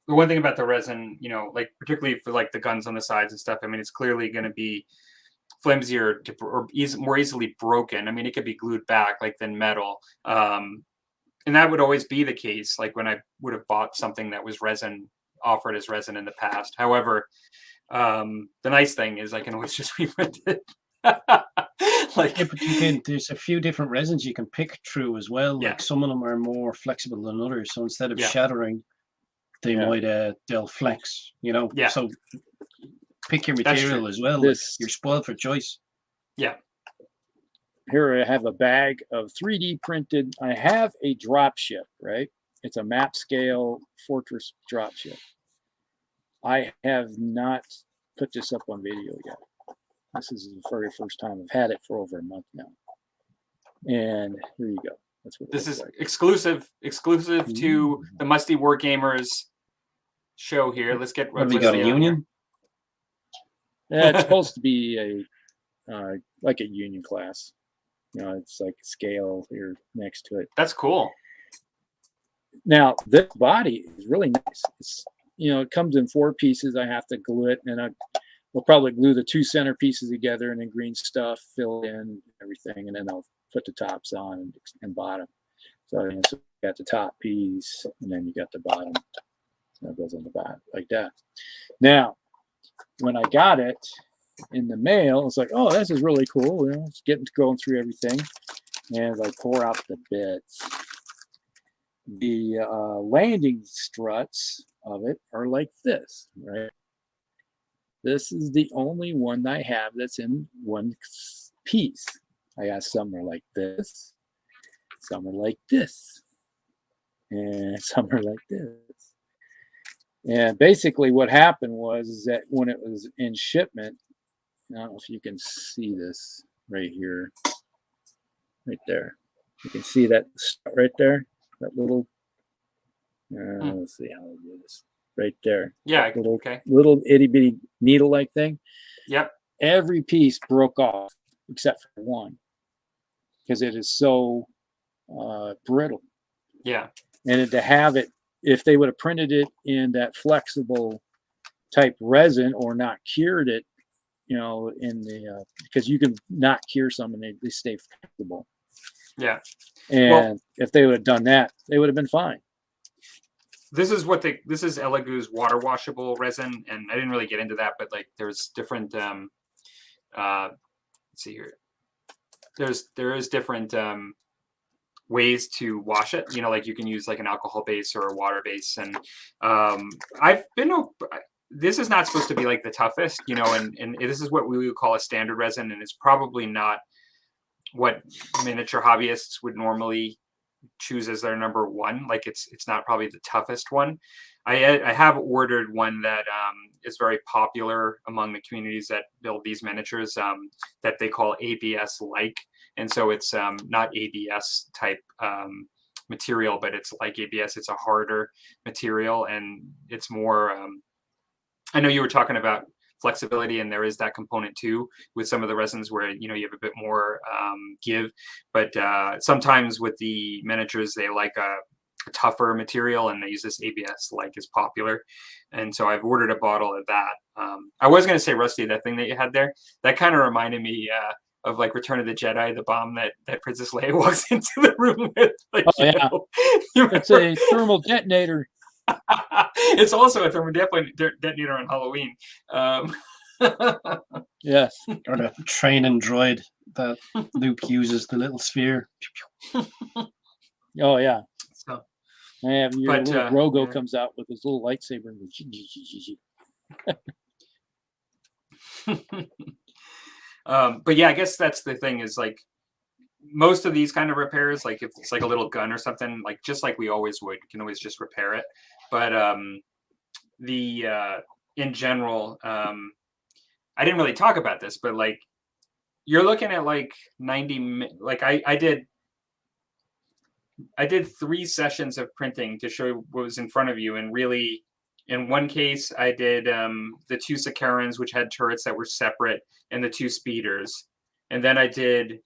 B: The one thing about the resin, you know, like particularly for like the guns on the sides and stuff, I mean, it's clearly going to be flimsier or more easily broken. I mean, it could be glued back like than metal. And that would always be the case, like when I would have bought something that was resin, offered as resin in the past. However, the nice thing is I can always just reprint it.
C: Like, yeah, but there's a few different resins you can pick through as well. Like some of them are more flexible than others. So instead of shattering, they might they'll flex, you know.
B: Yeah.
C: So pick your material as well. Like, you're spoiled for choice.
B: Yeah.
A: Here I have a bag of 3D printed. I have a drop ship, right? It's a map scale fortress drop ship. I have not put this up on video yet. This is the very first time I've had it for over a month now. And here you go. That's what
B: this is like. exclusive to the Musty Wargamers show here. Let's get.
C: Have we got a union?
A: Yeah, it's supposed to be a like a union class. You know, it's like a scale here next to it.
B: That's cool.
A: Now this body is really nice. It's, you know, it comes in 4 pieces. I have to glue it, and we'll probably glue the 2 center pieces together, and then green stuff, fill in everything, and then I'll put the tops on and bottom. So you got the top piece, and then you got the bottom. That goes on the bottom like that. Now, when I got it in the mail, it's like, oh, this is really cool. You know, it's going through everything, and as I pour out the bits, the landing struts of it are like this, right? This is the only one I have that's in one piece. I got some are like this, some are like this, and some are like this. And basically what happened was that when it was in shipment, I don't know if you can see this right here, right there. You can see that right there, that little, let's see how I do this. Right there.
B: Yeah.
A: Little itty bitty needle like thing.
B: Yep.
A: Every piece broke off except for one because it is so brittle.
B: Yeah.
A: And to have it, if they would have printed it in that flexible type resin or not cured it, you know, in the because you can not cure some and they stay flexible.
B: Yeah.
A: And if they would have done that, they would have been fine.
B: This is Elegoo's water washable resin, and I didn't really get into that, but like there's different let's see here. There is different ways to wash it. You know, like you can use like an alcohol base or a water base. And I've been, this is not supposed to be like the toughest, you know, and this is what we would call a standard resin, and it's probably not what miniature hobbyists would normally choose as their number one. Like it's not probably the toughest one. I have ordered one that is very popular among the communities that build these miniatures, that they call ABS like, and so it's not ABS type material, but it's like ABS. It's a harder material, and it's more. I know you were talking about flexibility, and there is that component too with some of the resins where, you know, you have a bit more give, but sometimes with the miniatures they like a tougher material, and they use this ABS like is popular, and so I've ordered a bottle of that. I was going to say, Rusty, that thing that you had there, that kind of reminded me of like Return of the Jedi, the bomb that Princess Leia walks into the room with. Like,
A: oh yeah, it's a thermal detonator.
B: It's also a thermal detonator on Halloween.
A: Yes.
C: Or the training droid that Luke uses, the little sphere.
A: Oh yeah.
B: So,
A: and your
B: but,
A: little Grogo
B: yeah.
A: comes out with his little lightsaber.
B: But yeah, I guess that's the thing, is like most of these kind of repairs, like if it's like a little gun or something, like just like we always would, you can always just repair it. But in general, I didn't really talk about this, but like you're looking at like 90, like I did 3 sessions of printing to show you what was in front of you. And really, in one case, I did the 2 Sakarans, which had turrets that were separate, and the 2 speeders. And then I did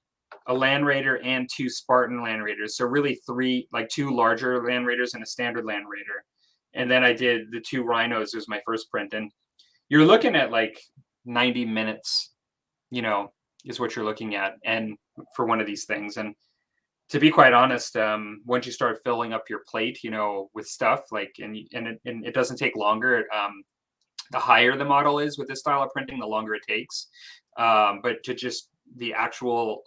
B: a Land Raider and 2 Spartan Land Raiders. So really 3, like 2 larger Land Raiders and a standard Land Raider. And then I did the 2 Rhinos as my first print. And you're looking at like 90 minutes, you know, is what you're looking at, and for one of these things. And to be quite honest, once you start filling up your plate, you know, with stuff, like, and it doesn't take longer. The higher the model is with this style of printing, the longer it takes. But to just the actual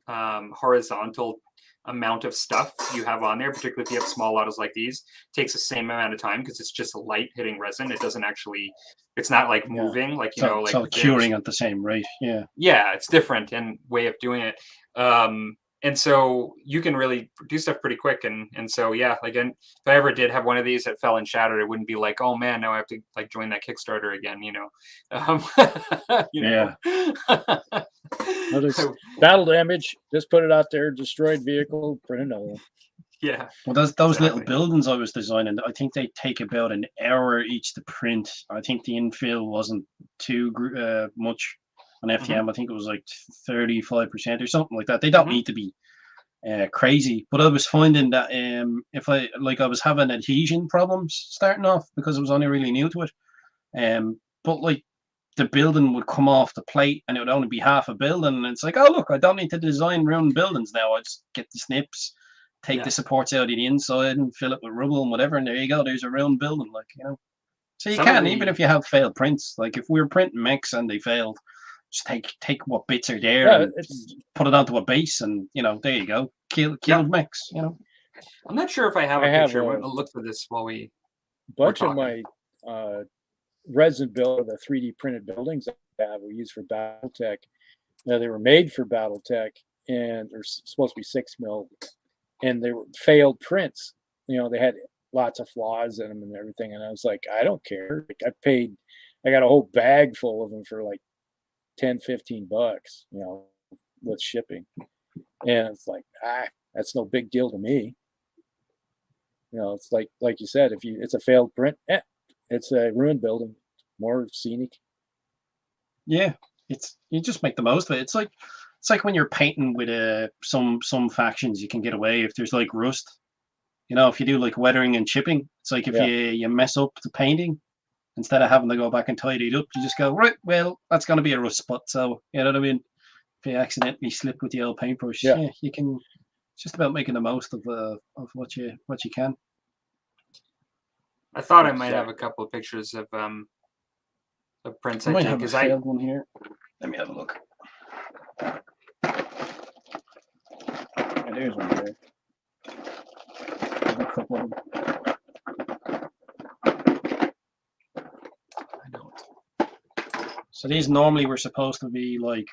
B: horizontal amount of stuff you have on there, particularly if you have small models like these, takes the same amount of time because it's just light hitting resin. It doesn't actually, it's not like moving, like, you know, like
C: so curing at the same rate. Yeah.
B: Yeah, it's different and way of doing it. And so you can really do stuff pretty quick. And so, yeah, like, and if I ever did have one of these that fell and shattered, it wouldn't be like, oh man, now I have to like join that Kickstarter again, you know? You know?
A: Yeah. Battle damage, just put it out there, destroyed vehicle, print another one.
B: Yeah.
C: Well, those little buildings I was designing, I think they take about an hour each to print. I think the infill wasn't too much on FTM. I think it was like 35% or something like that. They don't need to be crazy, but I was finding that if I was having adhesion problems starting off because I was only really new to it. But like the building would come off the plate and it would only be half a building, and it's like, oh look, I don't need to design round buildings now. I just get the snips, take the supports out of the inside and fill it with rubble and whatever, and there you go, there's a round building, like, you know. So you can, even if you have failed prints, like if we were printing mechs and they failed, just take what bits are there and put it onto a base, and you know, there you go, killed mechs, you know.
B: I'm not sure if I have a picture. We'll look for this while we
A: bunch of my resin build, the 3D printed buildings I have were used for BattleTech. Now they were made for BattleTech, and they're supposed to be 6 mil, and they were failed prints. You know, they had lots of flaws in them and everything. And I was like, I don't care. Like, I got a whole bag full of them for like $10-15, you know, with shipping. And it's like, that's no big deal to me. You know, it's like you said, it's a failed print, it's a ruined building, more scenic.
C: Yeah, you just make the most of it. It's like when you're painting with some factions, you can get away if there's like rust. You know, if you do like weathering and chipping, it's like if you mess up the painting, instead of having to go back and tidy it up, you just go, right, well, that's going to be a rust spot. So, you know what I mean? If you accidentally slip with the old paintbrush, you can. It's just about making the most of what you can.
B: I thought I might have a couple of pictures of prints.
C: I might have a failed one here. Let me have a look.
A: There's one there.
C: couple of them.
B: I don't.
C: So these normally were supposed to be like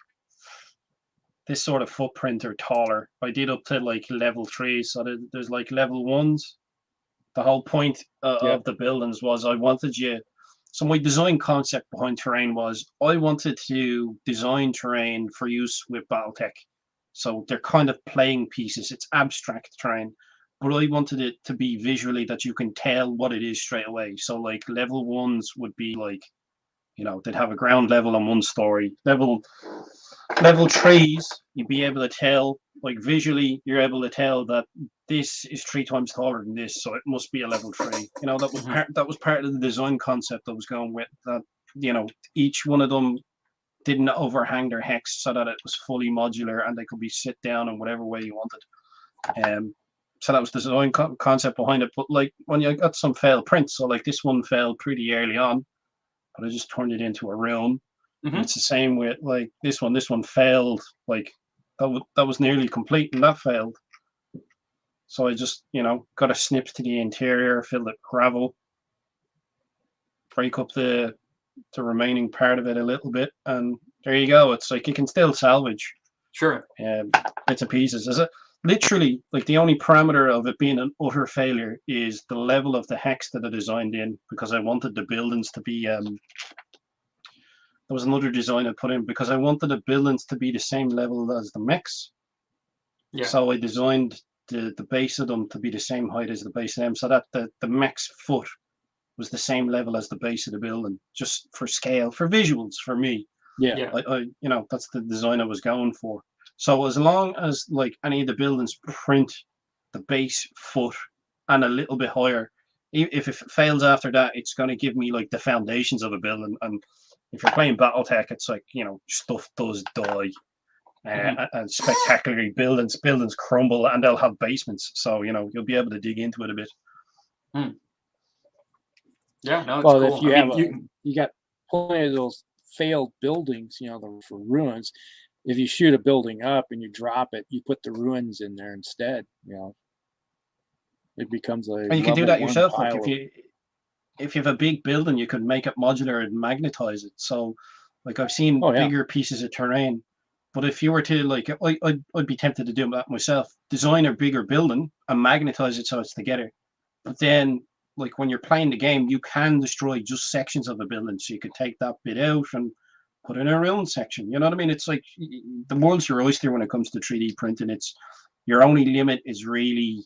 C: this sort of footprint or taller. I did up to like level 3, so there's like level 1s. The whole point of the buildings was I wanted you. So my design concept behind terrain was I wanted to design terrain for use with BattleTech. So they're kind of playing pieces. It's abstract terrain, but I wanted it to be visually that you can tell what it is straight away. So like level 1s would be like, you know, they'd have a ground level and 1 story. Level 3s, you'd be able to tell, like visually, you're able to tell that this is 3 times taller than this, so it must be a level 3. You know, that was part of the design concept I was going with. That, you know, each one of them didn't overhang their hex, so that it was fully modular and they could be sit down in whatever way you wanted. So that was the design concept behind it. But like when you got some failed prints, so like this one failed pretty early on, but I just turned it into a room. It's the same with like this one. This one failed. Like that was nearly complete, and that failed. So I just, you know, got a snip to the interior, filled it with gravel, break up the remaining part of it a little bit, and there you go. It's like you can still salvage
B: Sure.
C: bits and pieces. Is it literally like the only parameter of it being an utter failure is the level of the hex that I designed in, because I wanted the buildings to be there was another design I put in because I wanted the buildings to be the same level as the mechs.
B: Yeah.
C: So I designed the base of them to be the same height as the base of them, so that the mech's foot was the same level as the base of the building, just for scale, for visuals, for me.
A: Yeah.
C: I you know, that's the design I was going for. So as long as like any of the buildings print the base foot and a little bit higher, if it fails after that, it's going to give me like the foundations of a building. And if you're playing BattleTech, it's like, you know, stuff does die. And spectacularly buildings crumble and they'll have basements. So, you know, you'll be able to dig into it a bit.
B: Yeah, no, it's
A: Well,
B: cool.
A: if you
B: I
A: have
B: mean,
A: you got plenty of those failed buildings, you know, for ruins. If you shoot a building up and you drop it, you put the ruins in there instead. You know, it becomes a
C: And you can do that
A: level 1
C: yourself. Like
A: pile
C: if you have a big building, you could make it modular and magnetize it. So, like I've seen bigger pieces of terrain. But if you were to like, I'd be tempted to do that myself. Design a bigger building and magnetize it so it's together. But then, like when you're playing the game, you can destroy just sections of a building. So you could take that bit out and put in a round section. You know what I mean? It's like the world's your oyster when it comes to 3D printing. It's your only limit is really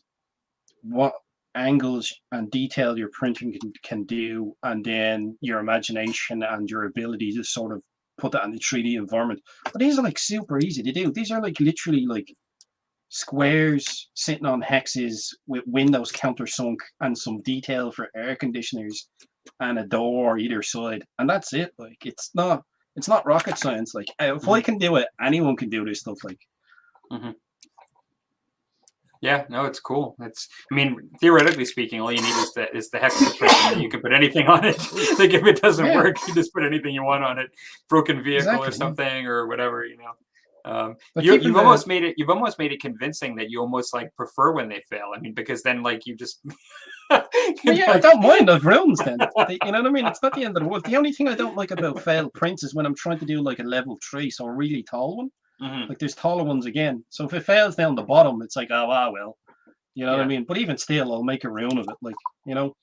C: what angles and detail your printing can do, and then your imagination and your ability to sort of put that in the 3D environment. But these are like super easy to do. These are like literally like squares sitting on hexes with windows countersunk and some detail for air conditioners and a door either side, and that's it. Like it's not rocket science. Like if I can do it, anyone can do this stuff. Like
B: yeah, no, it's cool. It's, I mean, theoretically speaking, all you need is the hex print, and you can put anything on it. Like if it doesn't work, you just put anything you want on it, broken vehicle or something or whatever, you know. You've almost made it convincing that you almost like prefer when they fail. I mean, because then like you just
C: I don't mind those runes then. You know what I mean? It's not the end of the world. The only thing I don't like about failed prints is when I'm trying to do like a level 3, so a really tall one. Like there's taller ones again. So if it fails down the bottom, it's like, oh well. You know what I mean? But even still, I'll make a rune of it, like, you know,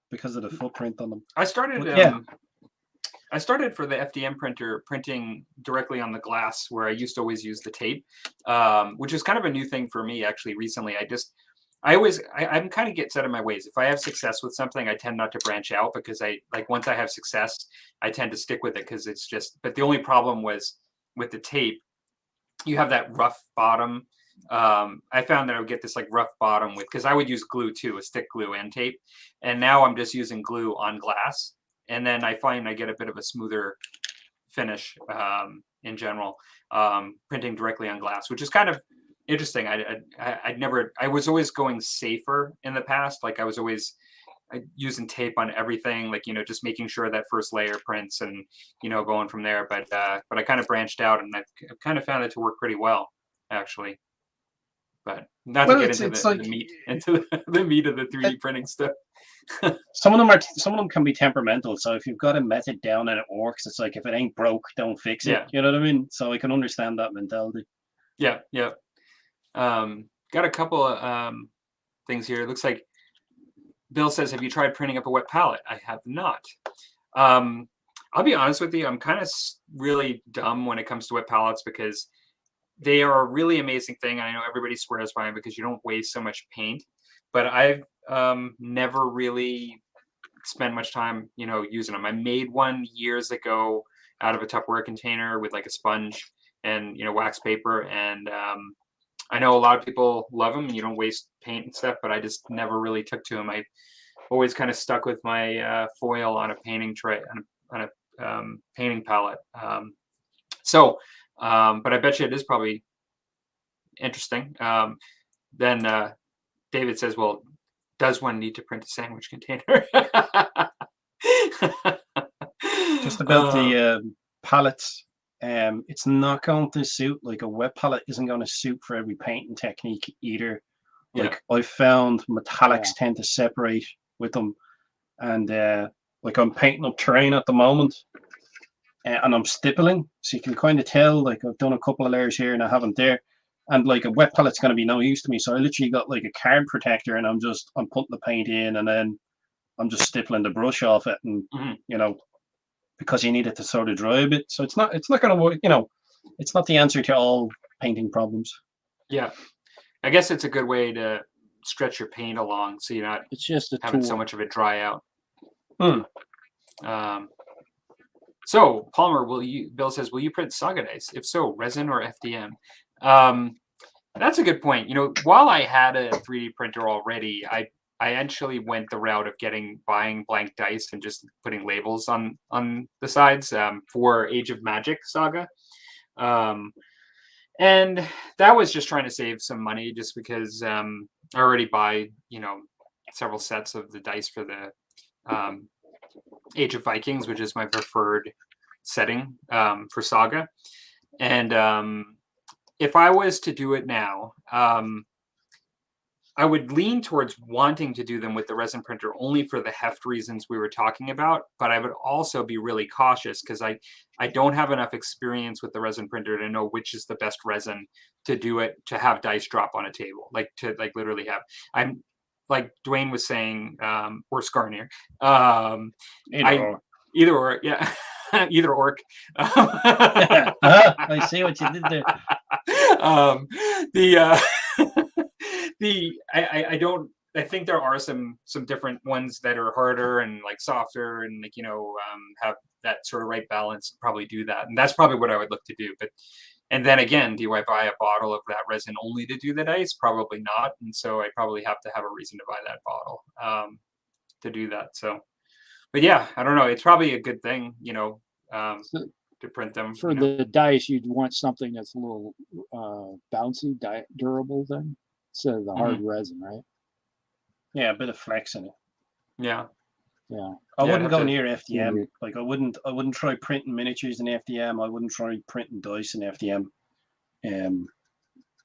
C: because of the footprint on them.
B: I started for the FDM printer printing directly on the glass, where I used to always use the tape, which is kind of a new thing for me actually recently. I'm kind of get set in my ways. If I have success with something, I tend not to branch out, because once I have success, I tend to stick with it, because it's just, but the only problem was with the tape, you have that rough bottom. I found that I would get this like rough bottom because I would use glue too, a stick glue and tape. And now I'm just using glue on glass. And then I find I get a bit of a smoother finish in general, printing directly on glass, which is kind of interesting. I was always going safer in the past. Like I was always using tape on everything, like, you know, just making sure that first layer prints and, you know, going from there. But I kind of branched out, and I've kind of found it to work pretty well, actually. But not
C: Well,
B: to get
C: it's
B: into
C: it's
B: the
C: like
B: meat into the meat of the 3D printing stuff.
C: some of them can be temperamental. So if you've got a method down and it works, it's like if it ain't broke, don't fix it.
B: Yeah.
C: You know what I mean? So I can understand that mentality.
B: Yeah, yeah. Got a couple of things here. It looks like Bill says, "Have you tried printing up a wet palette?" I have not. I'll be honest with you. I'm kind of really dumb when it comes to wet palettes because they are a really amazing thing. I know everybody swears by them because you don't waste so much paint. But I've never really spent much time, using them. I made one years ago out of a Tupperware container with like a sponge and wax paper, and I know a lot of people love them and you don't waste paint and stuff, but I just never really took to them. I always kind of stuck with my foil on a painting tray, on a painting palette. But I bet you it is probably interesting. Then David says, "Well, does one need to print a sandwich container?"
C: Just about the palettes. It's not going to suit, like a wet palette isn't going to suit for every painting technique either. Like I found metallics tend to separate with them, and like I'm painting up terrain at the moment, and I'm stippling, so you can kind of tell like I've done a couple of layers here and I haven't there, and like a wet palette's going to be no use to me. So I literally got like a card protector, and I'm putting the paint in, and then I'm just stippling the brush off it, and because you need it to sort of dry a bit. So it's not going to work. It's not the answer to all painting problems.
B: Yeah, I guess it's a good way to stretch your paint along, so you're not
A: It's just a
B: having
A: tool.
B: so much of it dry out. So Palmer, Bill says, will you print Saga dice? If so, resin or FDM? That's a good point. While I had a 3D printer already, I actually went the route of buying blank dice and just putting labels on the sides for Age of Magic Saga. And that was just trying to save some money, just because I already buy, several sets of the dice for the Age of Vikings, which is my preferred setting for Saga. And if I was to do it now, I would lean towards wanting to do them with the resin printer only for the heft reasons we were talking about, but I would also be really cautious because I don't have enough experience with the resin printer to know which is the best resin to do it, to have dice drop on a table, to literally have. I'm like Dwayne was saying, or Scarnier. Either or, yeah. Either orc.
C: I see what you did there.
B: I think there are some different ones that are harder and like softer and have that sort of right balance. Probably do that, and that's probably what I would look to do. And then again, do I buy a bottle of that resin only to do the dice? Probably not, and so I probably have to have a reason to buy that bottle to do that. So, but yeah, I don't know. It's probably a good thing, to print them.
A: For the dice, you'd want something that's a little bouncy, durable then, instead of the hard resin, right?
C: Yeah, a bit of flex in it.
B: Yeah.
A: Yeah.
C: I wouldn't go near FDM. Like I wouldn't try printing miniatures in FDM. I wouldn't try printing dice in FDM.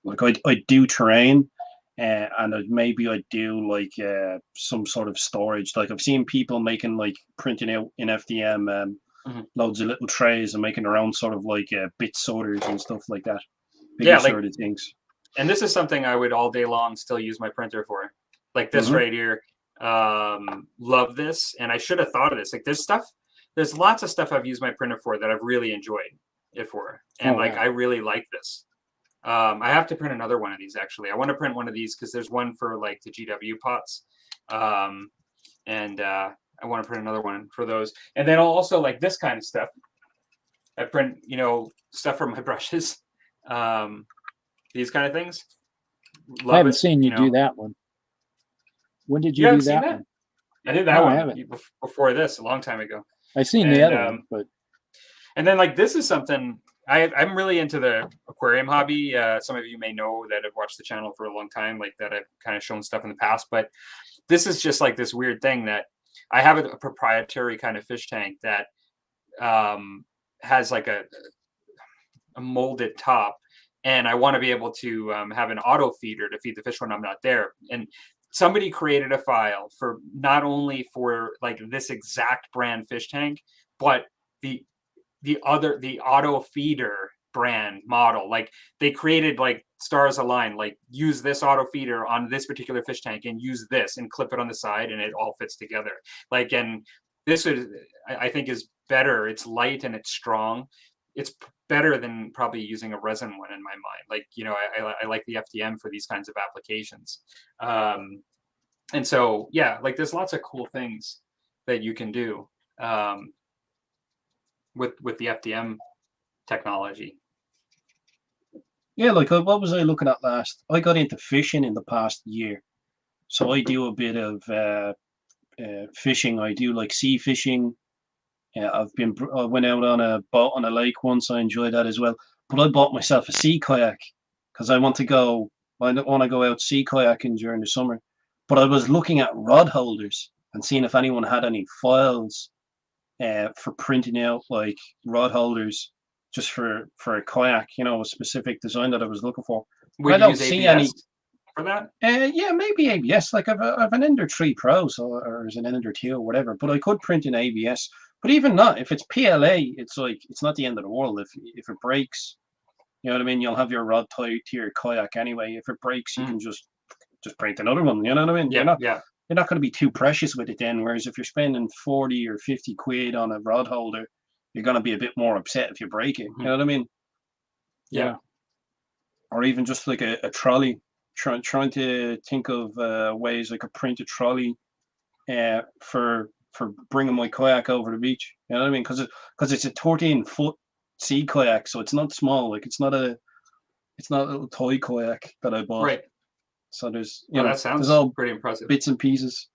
C: Like I do terrain, and maybe I do like some sort of storage. Like I've seen people making like printing out in FDM loads of little trays and making their own sort of like bit sorters and stuff like that. Bigger sort of things. And
B: this is something I would all day long still use my printer for. Like this right here. Love this, and I should have thought of this. Like there's lots of stuff I've used my printer for that I've really enjoyed it for, and I really like this. I have to print another one of these actually. I want to print one of these because there's one for like the GW pots, and I want to print another one for those. And then I'll also like this kind of stuff. I print stuff from my brushes, these kind of things.
A: I haven't seen you do that one. When did you do that one?
B: I did that one before this, a long time ago.
A: I've seen the other one, but.
B: And then like this is something I'm really into the aquarium hobby. Some of you may know that have watched the channel for a long time, like that I've kind of shown stuff in the past. But this is just like this weird thing that I have a proprietary kind of fish tank that has like a molded top. and I want to be able to have an auto feeder to feed the fish when I'm not there. And somebody created a file for not only for like this exact brand fish tank, but the auto feeder brand model. Like they created like stars align, like use this auto feeder on this particular fish tank and use this and clip it on the side and it all fits together. Like, and this is, I think is better. It's light and it's strong. It's better than probably using a resin one in my mind. Like, you know, I like the FDM for these kinds of applications. And so, yeah, like there's lots of cool things that you can do with the FDM technology.
C: Yeah, like what was I looking at last? I got into fishing in the past year, so I do a bit of fishing. I do like sea fishing. I went out on a boat on a lake once. I enjoyed that as well. But I bought myself a sea kayak because I want to go. I don't want to go out sea kayaking during the summer. But I was looking at rod holders and seeing if anyone had any files for printing out like rod holders just for a kayak, you know, a specific design that I was looking for.
B: Would
C: I
B: you
C: don't
B: use
C: see
B: ABS
C: any
B: for that?
C: Yeah, maybe ABS. Like I've an Ender 3 Pro, so or is an Ender 2 or whatever. But I could print in ABS. But even not, if it's PLA, it's like it's not the end of the world. If it breaks, you know what I mean. You'll have your rod tied to your kayak anyway. If it breaks, you can just print another one. You know what I mean?
B: Yeah,
C: You're not going to be too precious with it then. Whereas if you're spending 40 or 50 quid on a rod holder, you're going to be a bit more upset if you break it. You know what I mean?
B: Yeah.
C: Or even just like a trolley. Trying to think of ways I could print a trolley for bringing my kayak over the beach. You know what I mean? Because it's a 13-foot sea kayak, so it's not small. Like it's not a little toy kayak that I bought.
B: Right.
C: So there's
B: that sounds
C: there's all
B: pretty impressive.
C: bits and pieces.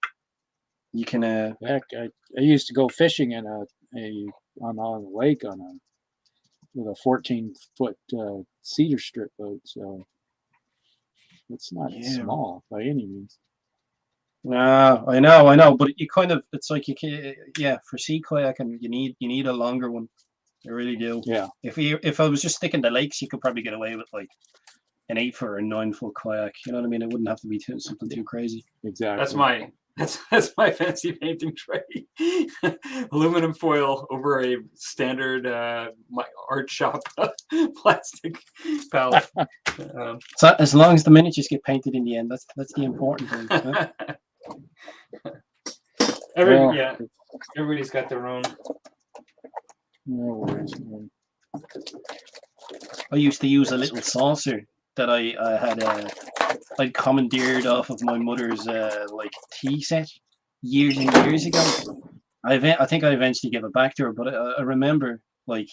C: You can
A: Heck, I used to go fishing in on a lake with a 14-foot cedar strip boat, so it's not small by any means.
C: I know, but you kind of it's like you can for sea kayaking you need a longer one. You really do.
A: Yeah.
C: If I was just sticking to lakes, you could probably get away with like an 8-foot or 9-foot kayak. You know what I mean? It wouldn't have to be something too crazy.
A: Exactly.
B: That's my fancy painting tray. Aluminum foil over a standard my art shop plastic palette.
C: So as long as the miniatures get painted in the end, that's the important thing. Huh?
B: Everybody's got their own.
C: I used to use a little saucer that I had I'd commandeered off of my mother's like tea set years and years ago. I think I eventually gave it back to her, but I remember like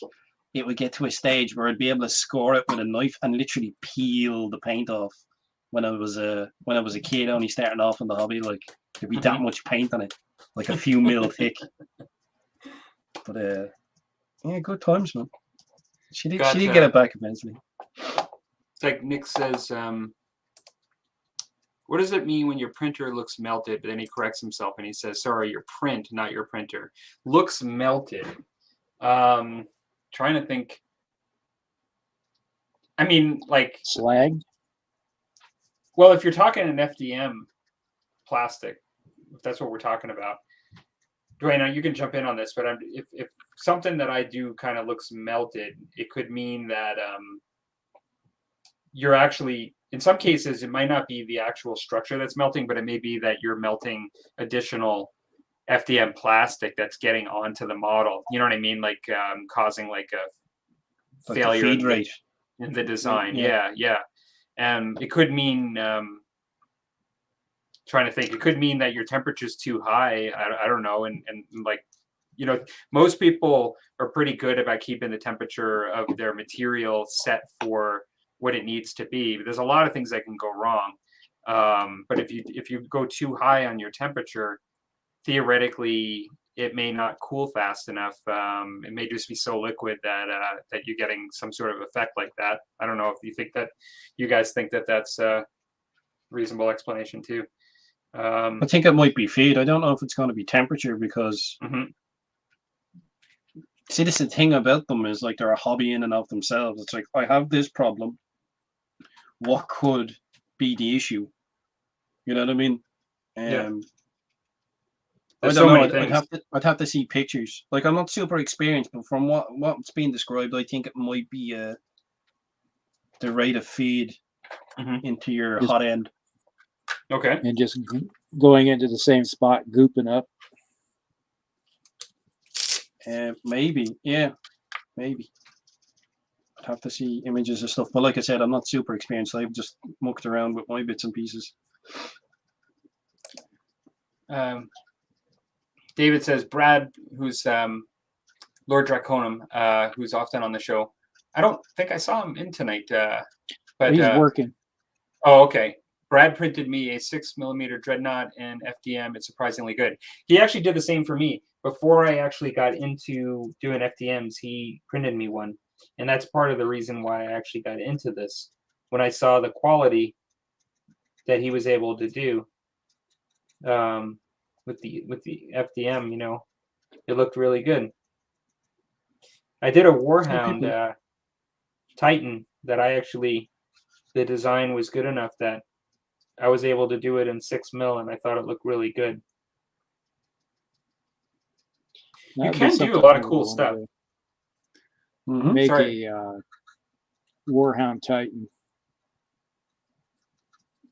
C: it would get to a stage where I'd be able to score it with a knife and literally peel the paint off. When I was a kid, only starting off in the hobby, like there'd be that much paint on it, like a few mil thick. But yeah, good times, man. She did get it back eventually.
B: It's like Nick says, what does it mean when your printer looks melted? But then he corrects himself and he says, sorry, your print, not your printer. Looks melted. Trying to think. I mean, like
A: slag.
B: Well, if you're talking an FDM plastic, if that's what we're talking about, Dwayne, you can jump in on this, but if something that I do kind of looks melted, it could mean that you're actually, in some cases, it might not be the actual structure that's melting, but it may be that you're melting additional FDM plastic that's getting onto the model. You know what I mean? Like causing like a failure
C: feed rate
B: in the design. Yeah. It could mean, trying to think, it could mean that your temperature's too high. I don't know. And like, you know, most people are pretty good about keeping the temperature of their material set for what it needs to be. But there's a lot of things that can go wrong. But if you go too high on your temperature, theoretically, it may not cool fast enough. It may just be so liquid that you're getting some sort of effect like that. I don't know if you guys think that that's a reasonable explanation too.
C: I think it might be feed. I don't know if it's going to be temperature because see, this is the thing about them is like they're a hobby in and of themselves. It's like I have this problem, what could be the issue. You know what I mean?
B: Yeah.
C: I
B: There's
C: don't
B: so
C: know.
B: many things.
C: I'd have to see pictures. Like, I'm not super experienced, but from what's being described, I think it might be the rate of feed into your
A: Just-
C: hot end.
B: Okay.
A: And just going into the same spot, gooping up.
C: Maybe, yeah, maybe. I'd have to see images of stuff. But like I said, I'm not super experienced. I've just mucked around with my bits and pieces.
B: David says Brad, who's Lord Draconum, who's often on the show. I don't think I saw him in tonight, but
A: He's working.
B: Oh, okay. Brad printed me a 6mm Dreadnought and FDM. It's surprisingly good. He actually did the same for me. Before I actually got into doing FDMs, he printed me one. And that's part of the reason why I actually got into this. When I saw the quality that he was able to do with the FDM, you know, it looked really good. I did a Warhound Titan that I actually, the design was good enough that I was able to do it in 6mm, and I thought it looked really good. You can do a lot of cool stuff.
A: Make
B: Sorry.
A: a Warhound Titan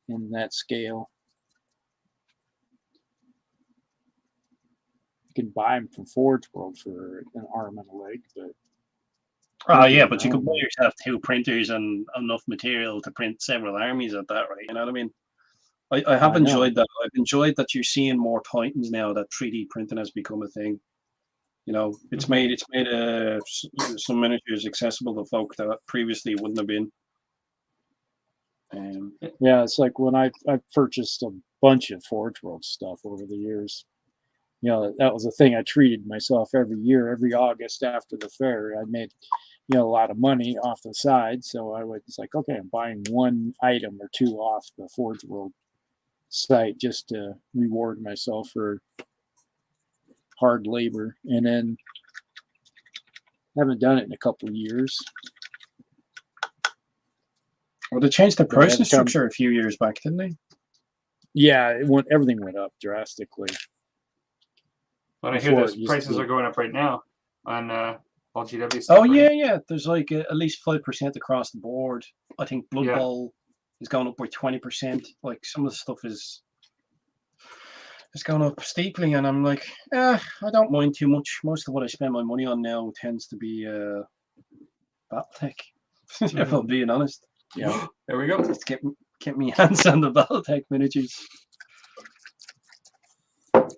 A: in that scale. You can buy them from Forge World for an arm and a leg, but
C: Oh yeah, but you could buy yourself 2 printers and enough material to print several armies at that rate. You know what I mean? I have enjoyed that. I've enjoyed that you're seeing more Titans now. That 3D printing has become a thing. You know, it's made some miniatures accessible to folk that previously wouldn't have been.
A: Yeah, it's like when I purchased a bunch of Forge World stuff over the years. You know, that was a thing I treated myself every year, every August after the fair. I made, you know, a lot of money off the side. So I was like, okay, I'm buying one item or two off the Forge World site just to reward myself for hard labor. And then haven't done it in a couple of years.
C: Well, they changed the pricing structure a few years back, didn't they?
A: Yeah, everything went up drastically.
B: But I hear those prices are going up right now on all GW stuff.
C: Oh yeah, yeah. There's like at least 5% across the board. I think Blood Bowl is going up by 20%. Like some of the stuff is going up steeply, and I'm like, I don't mind too much. Most of what I spend my money on now tends to be BattleTech. If I'm being honest.
B: Yeah, there we go.
C: Let's get me hands on the BattleTech miniatures.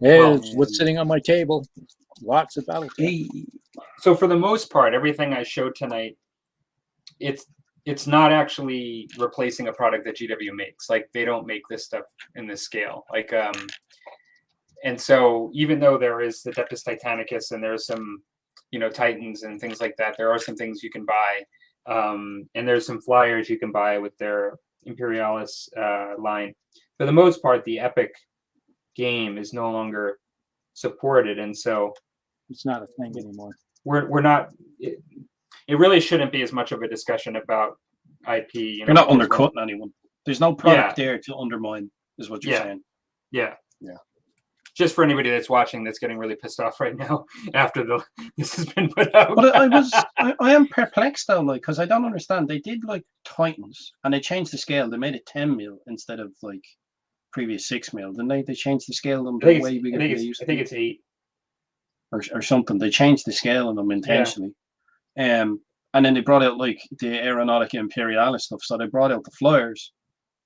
A: Hey, what's sitting on my table? Lots of BattleTech.
C: Hey.
B: So for the most part, everything I showed tonight, it's not actually replacing a product that GW makes. Like they don't make this stuff in this scale. Like and so even though there is the Adeptus Titanicus and there's some, you know, Titans and things like that, there are some things you can buy. And there's some flyers you can buy with their Imperialis line. For the most part, the Epic game is no longer supported, and so
A: it's not a thing anymore.
B: We're not. It really shouldn't be as much of a discussion about IP. You know,
C: you're not undercutting anyone. There's no product there to undermine, is what you're saying.
B: Yeah. Just for anybody that's watching that's getting really pissed off right now after this has been put out.
C: But I am perplexed though, like, because I don't understand. They did like Titans and they changed the scale. They made it 10mm instead of like previous 6mm. Then they changed the scale of them way bigger than they used to.
B: I think it's 8
C: or something. They changed the scale of them intentionally. And then they brought out like the Aeronautica Imperialis stuff. So they brought out the flyers,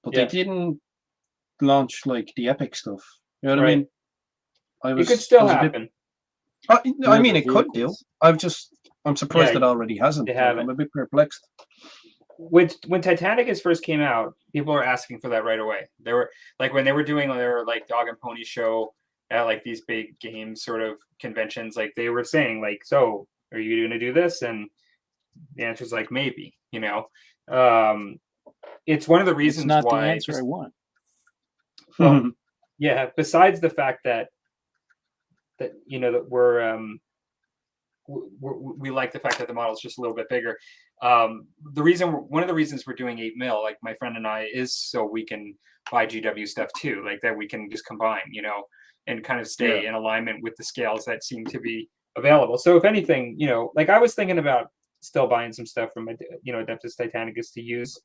C: but they didn't launch like the Epic stuff. You know what I mean?
B: It could still happen.
C: I mean, it could do. I'm surprised it already hasn't. I'm a bit perplexed.
B: When Titanicus first came out, people were asking for that right away. They were like when they were doing their like Dog and Pony show at like these big game sort of conventions, like they were saying like, so are you going to do this? And the answer is like maybe. You know, it's one of the reasons
A: it's not
B: why
A: the answer I want.
B: Well, yeah. Besides the fact that you know that we like the fact that the model is just a little bit bigger. One of the reasons we're doing 8 mil, like my friend and I, is so we can buy GW stuff too, like that we can just combine, you know, and kind of stay in alignment with the scales that seem to be available. So if anything, you know, like I was thinking about still buying some stuff from, you know, Adeptus Titanicus to use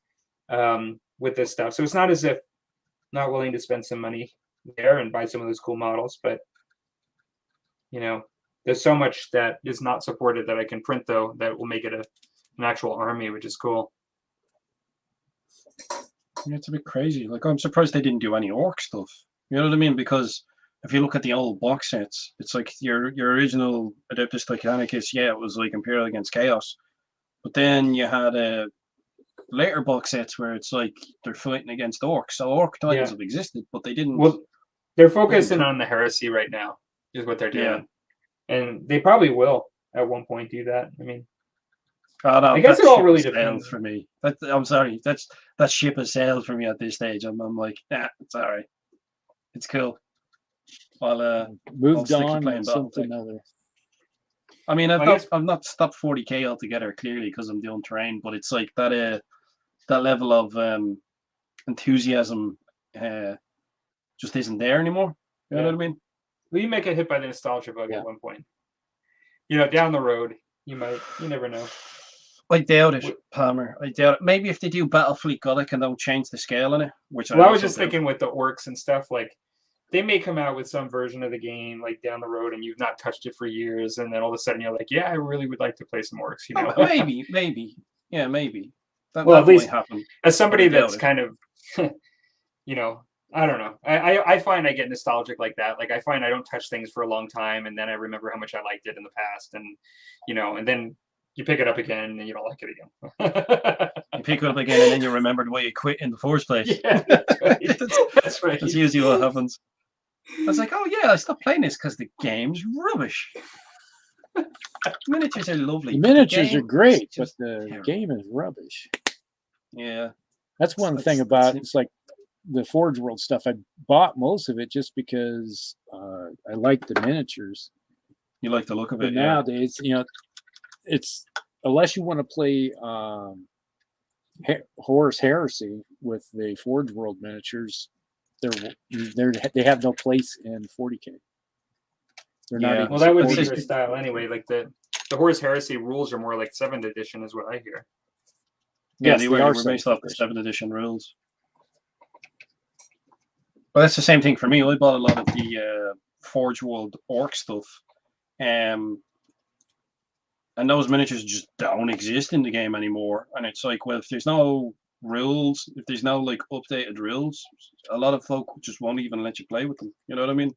B: with this stuff. So it's not as if not willing to spend some money there and buy some of those cool models, but you know, there's so much that is not supported that I can print though that will make it an actual army, which is cool.
C: Yeah, it's a bit crazy. Like, I'm surprised they didn't do any orc stuff. You know what I mean? Because if you look at the old box sets, it's like your original Adeptus Titanicus, yeah, it was like Imperial against Chaos. But then you had later box sets where it's like they're fighting against orcs. So orc titles have existed, but they didn't.
B: Well, they're focusing on the heresy right now, is what they're doing. Yeah. And they probably will at one point do that. I mean,
C: oh, no,
B: I guess it all really depends
C: for me. I'm sorry, that ship has sailed for me at this stage. I'm like, nah, it's all right. It's cool. I'll
A: moved
C: I'll
A: on
C: playing
A: to something other.
C: I mean, I've not stopped 40k altogether, clearly, because I'm doing terrain, but it's like that level of enthusiasm just isn't there anymore. You know what I mean?
B: Well, you may get hit by the nostalgia bug at one point. You know, down the road, you never know.
C: I doubt it, Palmer. I doubt it. Maybe if they do Battlefleet Gothic and don't change the scale in it, which
B: I was just thinking with the orcs and stuff, like they may come out with some version of the game like down the road and you've not touched it for years, and then all of a sudden you're like, yeah, I really would like to play some orcs, you know.
C: maybe. Yeah, maybe. That
B: at least
C: happen.
B: As somebody that's kind of you know, I don't know. I find I get nostalgic like that. Like I find I don't touch things for a long time and then I remember how much I liked it in the past, and you know, and then you pick it up again and you don't like it again.
C: You pick it up again and then you remembered why you quit in the first place.
B: Yeah, that's right. That's right.
C: That's usually what happens. I was like, oh yeah, I stopped playing this because the game's rubbish. Miniatures are lovely.
A: The miniatures are great, but the game is rubbish.
C: Yeah.
A: That's one thing about it's like the Forge World stuff. I bought most of it just because I like the miniatures.
C: You like the look of it.
A: But nowadays, you know, it's unless you want to play Horus Heresy with the Forge World miniatures, they have no place in 40k. They're not even.
B: Well, that would be your style anyway. Like the Horus Heresy rules are more like 7th edition, is what I hear.
C: Yeah, they were based off the 7th edition rules. Well, that's the same thing for me. I bought a lot of the Forge World Orc stuff, and those miniatures just don't exist in the game anymore. And it's like, well, if there's no rules, if there's no like updated rules, a lot of folk just won't even let you play with them. You know what I mean?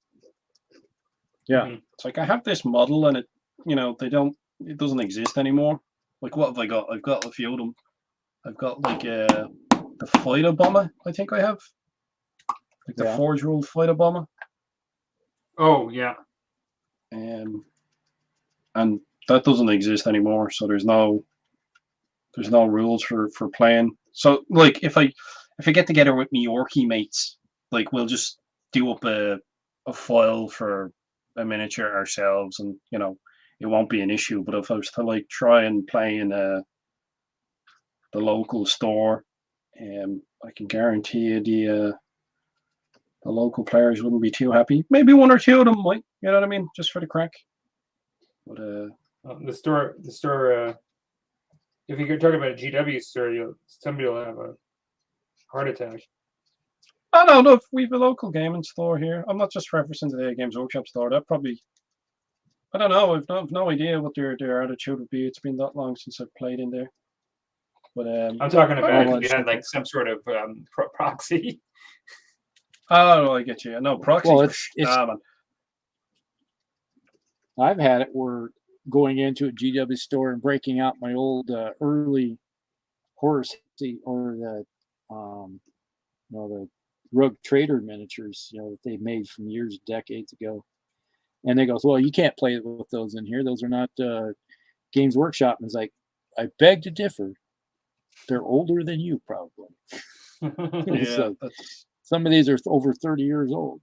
A: Yeah.
C: It's like I have this model and it, you know, it doesn't exist anymore. Like, what have I got? I've got a few of them. I've got like the fighter bomber, I think I have. Like the Forge World fighter bomber.
B: Oh yeah.
C: And that doesn't exist anymore, so there's no rules for playing. So like if I get together with me Orky mates, like we'll just do up a file for a miniature ourselves, and you know, it won't be an issue. But if I was to like try and play in the local store, I can guarantee you the local players wouldn't be too happy. Maybe one or two of them might, you know what I mean, just for the crack. But
B: the store. If you're talking about a GW store, somebody will have a heart attack.
C: Oh no, we have a local gaming store here. I'm not just referencing the Games Workshop store. That probably, I don't know. I've no idea what their attitude would be. It's been that long since I've played in there. But
B: I'm talking about if you had like some sort of proxy.
C: Oh, I get you. No proxy.
A: Well, I've had it where going into a GW store and breaking out my old early Horus or the the Rogue Trader miniatures, that they made from years, decades ago, and they go, "Well, you can't play with those in here. Those are not Games Workshop." And it's like, I beg to differ. They're older than you, probably.
C: Yeah,
A: some of these are over 30 years old.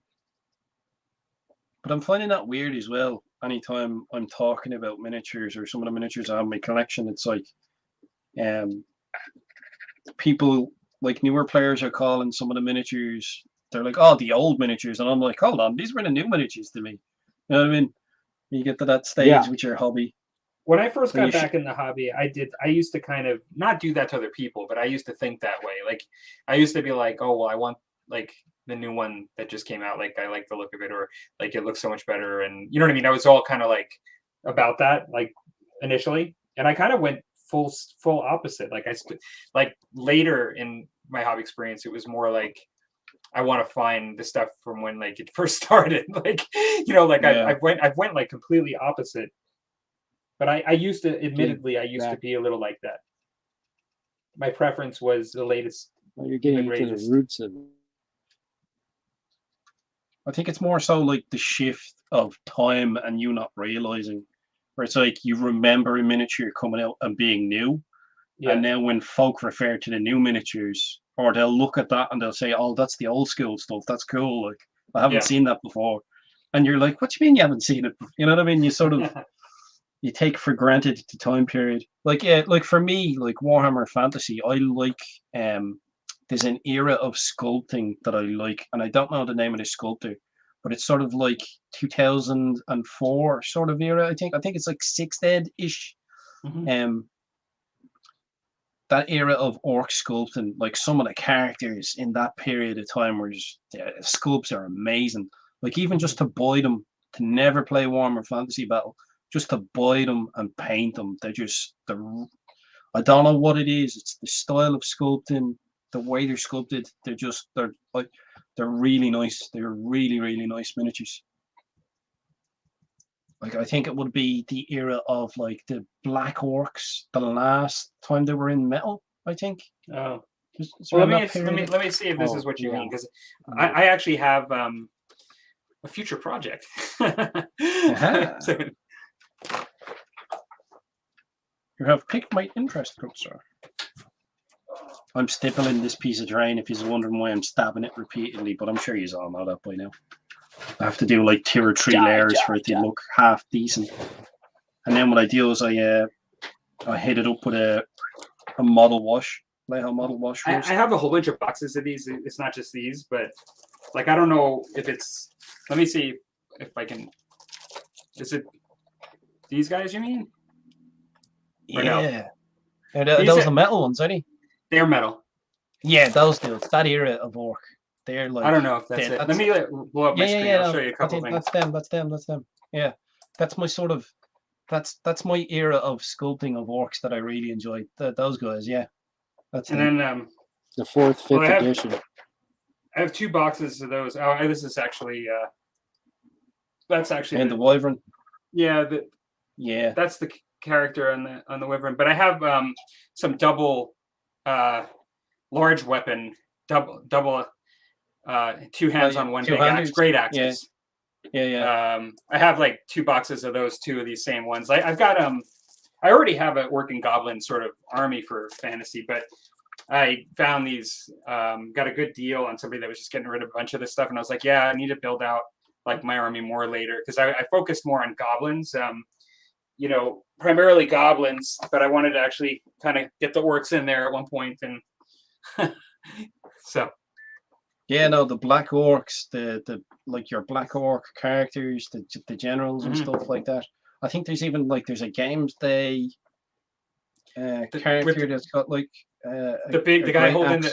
C: But I'm finding that weird as well. anytime I'm talking about miniatures or some of the miniatures I have in my collection, it's like people like newer players are calling some of the miniatures. They're like, "Oh, the old miniatures," and I'm like, "Hold on, these were the new miniatures to me." You know what I mean? You get to that stage with your hobby.
B: When I first
C: When
B: got
C: you
B: back in the hobby, I used to kind of not do that to other people, but I used to think that way. Like I used to be like, oh well, I want like the new one that just came out. Like I like the look of it, or like it looks so much better, and you know what I mean. I was all kind of like about that, like initially, and I kind of went full opposite. Like later in my hobby experience, it was more like I want to find the stuff from when like it first started. Like you know, like
C: Yeah.
B: I've went like completely opposite. But I used to, admittedly, I used to be a little like that. My preference was the latest.
A: Well, you're getting
B: the
A: into the
B: greatest.
A: roots of it.
C: I think it's more so like the shift of time and you not realizing, where it's like you remember a miniature coming out and being new,
B: Yeah.
C: and then when folk refer to the new miniatures, or they'll look at that and they'll say, "Oh, that's the old school stuff. That's cool. Like I haven't
B: Yeah.
C: seen that before," and you're like, "What do you mean you haven't seen it?" You know what I mean? You sort of you take for granted the time period. Like like for me, like Warhammer Fantasy, I like there's an era of sculpting that I like, and I don't know the name of the sculptor, but it's sort of like 2004 sort of era. I think it's like Sixth Ed ish.
B: Mhm.
C: That era of orc sculpting, like some of the characters in that period of time were just the sculpts are amazing. Like even just to buy them, to never play Warhammer Fantasy Battle, just to buy them and paint them, I don't know what it is. It's the style of sculpting, the way they're sculpted. They're really nice. They're really really nice miniatures. Like I think it would be the era of like the Black Orcs, the last time they were in metal. I think.
B: Oh.
C: It's
B: Well,
C: around
B: let
C: that period.
B: me see if this is what you
A: yeah.
B: mean, because I actually have a future project. So,
C: You have piqued my interest, good sir. I'm stippling this piece of terrain if you're wondering why I'm stabbing it repeatedly, but I'm sure you all know that by now. I have to do like 2 or 3 layers for it to look half decent. And then what I do is I hit it up with a model wash, Playhouse model wash.
B: I have a whole bunch of boxes of these. It's not just these, but like I don't know if it's. Let me see if I can. Is it these guys? You mean? Or no?
C: Yeah. Those are the metal ones, aren't they?
B: They're metal.
C: Yeah, those dudes. That era of Orc. They're like.
B: I don't know if that's it. Let me blow up my screen. I'll show you a couple things.
C: That's them. Yeah, that's my sort of. That's my era of sculpting of orcs that I really enjoy. Those guys, yeah. That's
B: and
C: them.
B: then
A: The 4th, 5th edition.
B: I have 2 boxes of those. Oh, this is actually. That's actually.
C: And the Wyvern.
B: Yeah.
C: Yeah.
B: That's the character on the Wyvern, but I have some double large weapon, double 2 hands on one big axe, great axes.
C: Yeah.
B: I have like 2 boxes of those, 2 of these same ones. I've got I already have a working goblin sort of army for fantasy, but I found these got a good deal on somebody that was just getting rid of a bunch of this stuff, and I was like, yeah, I need to build out like my army more later, because I focused more on goblins. You know, primarily goblins, but I wanted to actually kind of get the orcs in there at one point, and so.
C: Yeah, no, the Black Orcs, the like your Black Orc characters, the generals and stuff like that. I think there's even like there's a Games Day character that's got like
B: the guy holding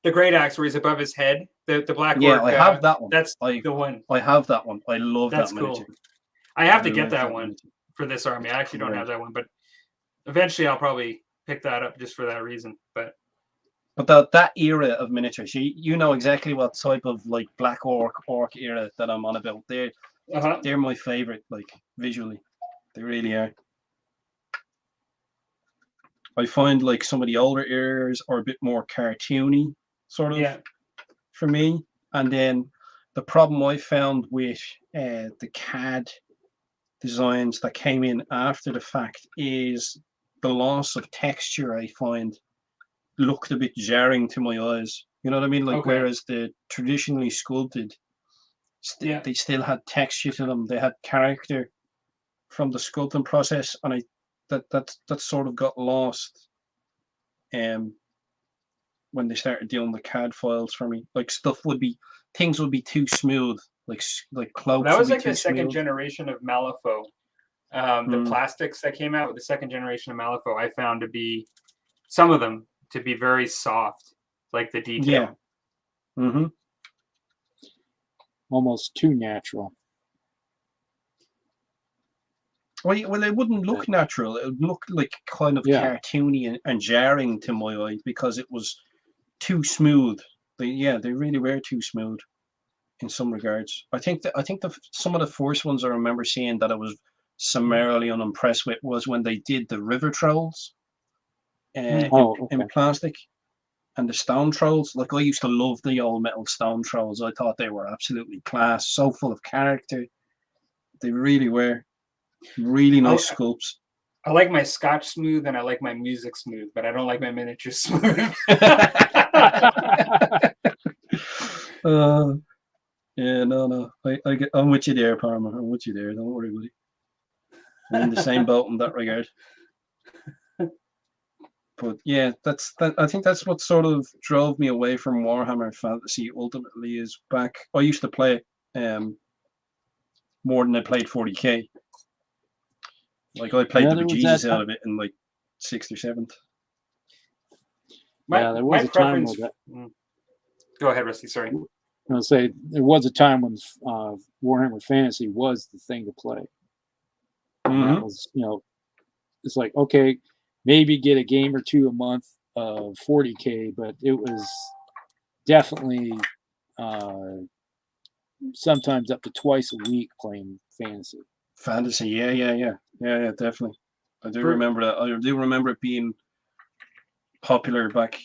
B: the great axe where he's above his head. The Black Orc.
C: Yeah, I have that one.
B: That's the one.
C: I have that one. I love
B: that's
C: that
B: cool.
C: miniature.
B: I have to get that one for this army. I actually don't have that one, but eventually I'll probably pick that up just for that reason. But
C: that era of miniatures, you know exactly what type of like Black Orc era that I'm on about. They're my favorite, like visually. They really are. I find like some of the older eras are a bit more cartoony, sort of, for me. And then the problem I found with the CAD designs that came in after the fact is the loss of texture. I find looked a bit jarring to my eyes. You know what I mean? Like whereas the traditionally sculpted, they still had texture to them. They had character. from the sculpting process, and that sort of got lost. When they started dealing with CAD files for me, like things would be too smooth, like clouds.
B: That was
C: would be
B: like
C: too
B: the second
C: smooth.
B: generation of Malifaux. The plastics that came out with the second generation of Malifaux, I found to be some of them to be very soft, like the detail.
C: Yeah. Mm-hmm.
A: Almost too natural.
C: Well, it wouldn't look natural. It would look like kind of cartoony and jarring to my eye because it was too smooth. They really were too smooth in some regards. I think some of the first ones I remember seeing that I was summarily unimpressed with was when they did the river trolls in plastic and the stone trolls. Like, I used to love the old metal stone trolls. I thought they were absolutely class, so full of character. They really were. Really nice sculpts.
B: I like my Scotch smooth and I like my music smooth, but I don't like my miniature smooth.
C: Yeah, no. I'm with you there, Parma. I'm with you there. Don't worry, buddy. I'm in the same boat in that regard. But yeah, I think that's what sort of drove me away from Warhammer Fantasy. Ultimately, is back. I used to play more than I played 40k. Like, I played the bejesus out of it in like 6th or 7th.
A: There was a time with that.
B: Go ahead, Rusty. Sorry.
A: I'm gonna say there was a time when Warhammer Fantasy was the thing to play.
C: Mm-hmm.
A: That was, it's like, okay, maybe get a game or two a month of 40k, but it was definitely sometimes up to twice a week playing fantasy.
C: Fantasy, yeah, definitely. I do remember that. I do remember it being popular back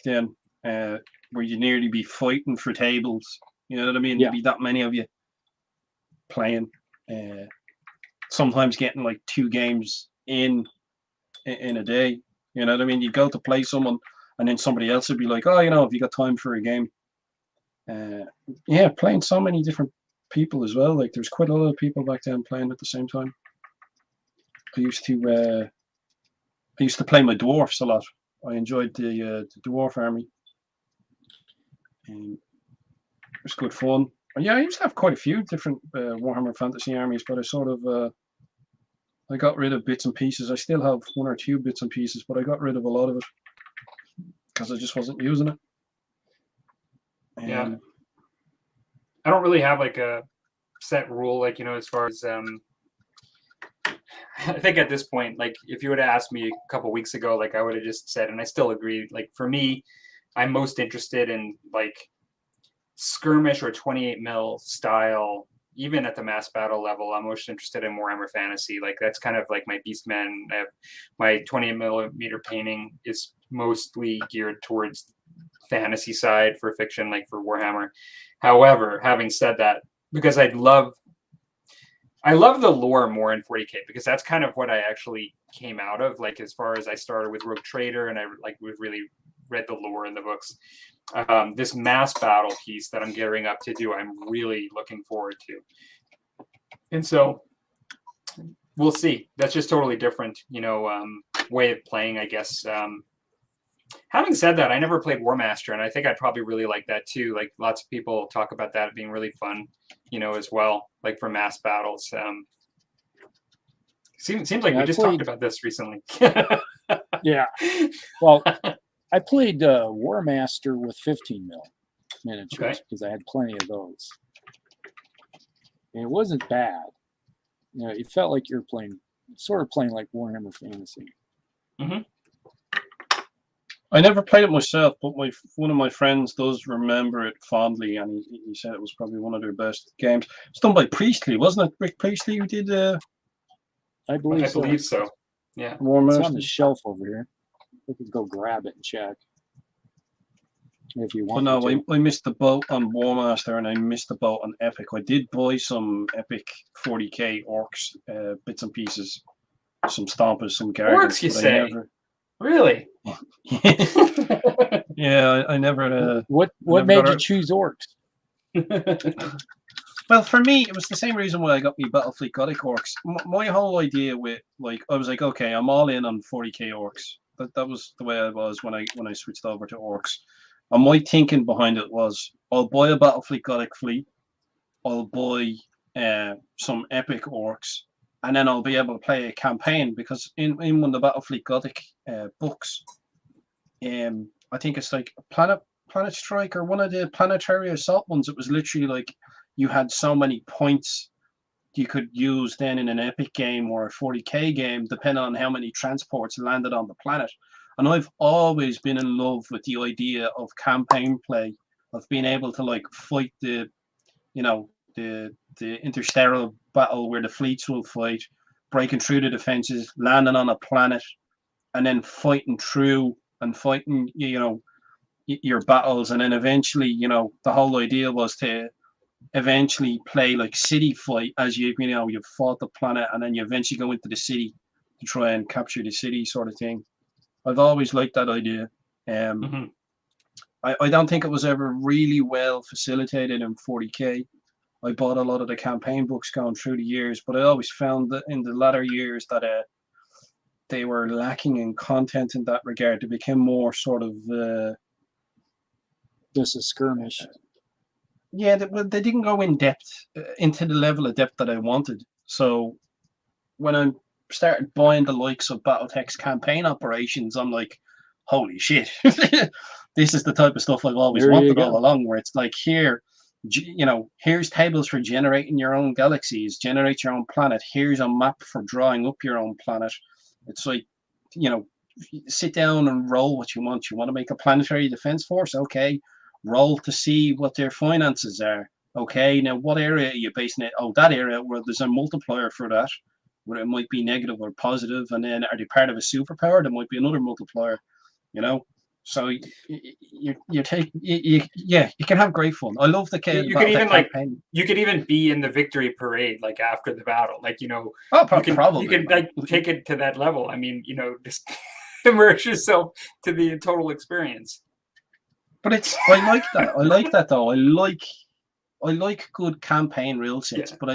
C: then, where you nearly be fighting for tables. You know what I mean?
A: Yeah.
C: There'd be that many of you playing. Sometimes getting like 2 games in a day. You know what I mean? You'd go to play someone, and then somebody else would be like, "Oh, have you got time for a game?" Playing so many different people as well. Like, there's quite a lot of people back then playing at the same time. I used to play my dwarfs a lot. I enjoyed the dwarf army. And it was good fun. Yeah, I used to have quite a few different Warhammer Fantasy armies, but I sort of I got rid of bits and pieces. I still have 1 or 2 bits and pieces, but I got rid of a lot of it because I just wasn't using it.
B: Yeah. I don't really have like a set rule, like, as far as I think at this point, like, if you would have asked me a couple weeks ago, like, I would have just said, and I still agree, like, for me, I'm most interested in like skirmish or 28 mil style, even at the mass battle level. I'm most interested in Warhammer Fantasy. Like, that's kind of like my Beastman. My 28 millimeter painting is mostly geared towards fantasy side for fiction, like for Warhammer. However, having said that, because I love the lore more in 40k, because that's kind of what I actually came out of. Like, as far as I started with Rogue Trader, and I really read the lore in the books. This mass battle piece that I'm gearing up to do, I'm really looking forward to. And so we'll see. That's just totally different, way of playing, I guess. Having said that, I never played War Master, and I think I'd probably really like that too. Like, lots of people talk about that being really fun, as well, like for mass battles. Seems like we just talked about this recently.
A: Yeah. Well, I played War Master with 15 mil miniatures because I had plenty of those. And it wasn't bad. It felt like you're playing like Warhammer Fantasy.
B: Mm-hmm.
C: I never played it myself, but one of my friends does remember it fondly, and he said it was probably one of their best games. It's done by Priestley, wasn't it? Rick Priestley who did
A: I believe
B: so. Yeah.
A: It's on the shelf over here. We could go grab it and check if you want.
C: I missed the boat on War Master, and I missed the boat on Epic. I did buy some Epic 40k Orcs bits and pieces, some Stompers, some Gargants.
B: Orcs, you say? Really?
C: Yeah, I never.
A: What made you choose Orcs?
C: Well, for me, it was the same reason why I got me Battlefleet Gothic Orcs. My whole idea with I was like, okay, I'm all in on 40k Orcs. That was the way I was when I switched over to Orcs. And my thinking behind it was, I'll buy a Battlefleet Gothic fleet, I'll buy some epic Orcs, and then I'll be able to play a campaign, because in one of the Battlefleet Gothic books, I think it's like Planet Strike or one of the planetary assault ones. It was literally like you had so many points you could use then in an epic game or a 40k game, depending on how many transports landed on the planet. And I've always been in love with the idea of campaign play, of being able to like fight the interstellar battle where the fleets will fight, breaking through the defenses, landing on a planet, and then fighting through and fighting, your battles. And then eventually, the whole idea was to eventually play like city fight as you've fought the planet, and then you eventually go into the city to try and capture the city, sort of thing. I've always liked that idea. I don't think it was ever really well facilitated in 40k. I bought a lot of the campaign books going through the years, but I always found that in the latter years that they were lacking in content in that regard. They became more sort of
A: Just a skirmish.
C: Yeah, they didn't go in depth into the level of depth that I wanted. So when I started buying the likes of BattleTech's campaign operations, I'm like, holy shit, this is the type of stuff I've always wanted all along, where it's like, here's tables for generating your own galaxies, generate your own planet. Here's a map for drawing up your own planet. It's like, sit down and roll what you want. You want to make a planetary defense force? Okay. Roll to see what their finances are. Okay, now what area are you basing it? Oh, that area, where there's a multiplier for that, where it might be negative or positive, and then are they part of a superpower? There might be another multiplier, So you can have great fun. I love the
B: you could even campaign. You could even be in the victory parade like after the battle,
C: probably
B: you can like take it to that level. I mean, just immerse yourself to the total experience.
C: But I like that. I like that though. I like good campaign rule sets, but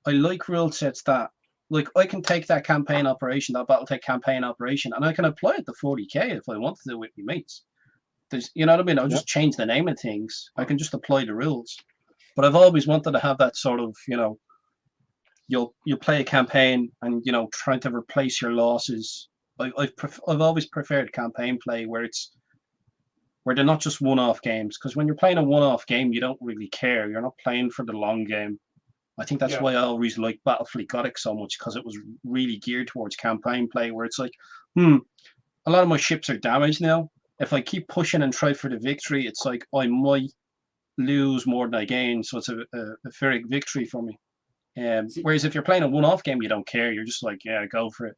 C: I like rule sets that, like, I can take that campaign operation, that BattleTech campaign operation, and I can apply it to 40k if I want to do it with my mates. There's, you know what I mean? I'll just change the name of things. I can just apply the rules. But I've always wanted to have that sort of, you'll play a campaign and trying to replace your losses. I've always preferred campaign play where they're not just one-off games, because when you're playing a one-off game, you don't really care. You're not playing for the long game. I think that's why I always liked Battlefleet Gothic so much, because it was really geared towards campaign play, where it's like, a lot of my ships are damaged now. If I keep pushing and try for the victory, it's like I might lose more than I gain, so it's a fair victory for me. Whereas if you're playing a one-off game, you don't care. You're just like, yeah, go for it.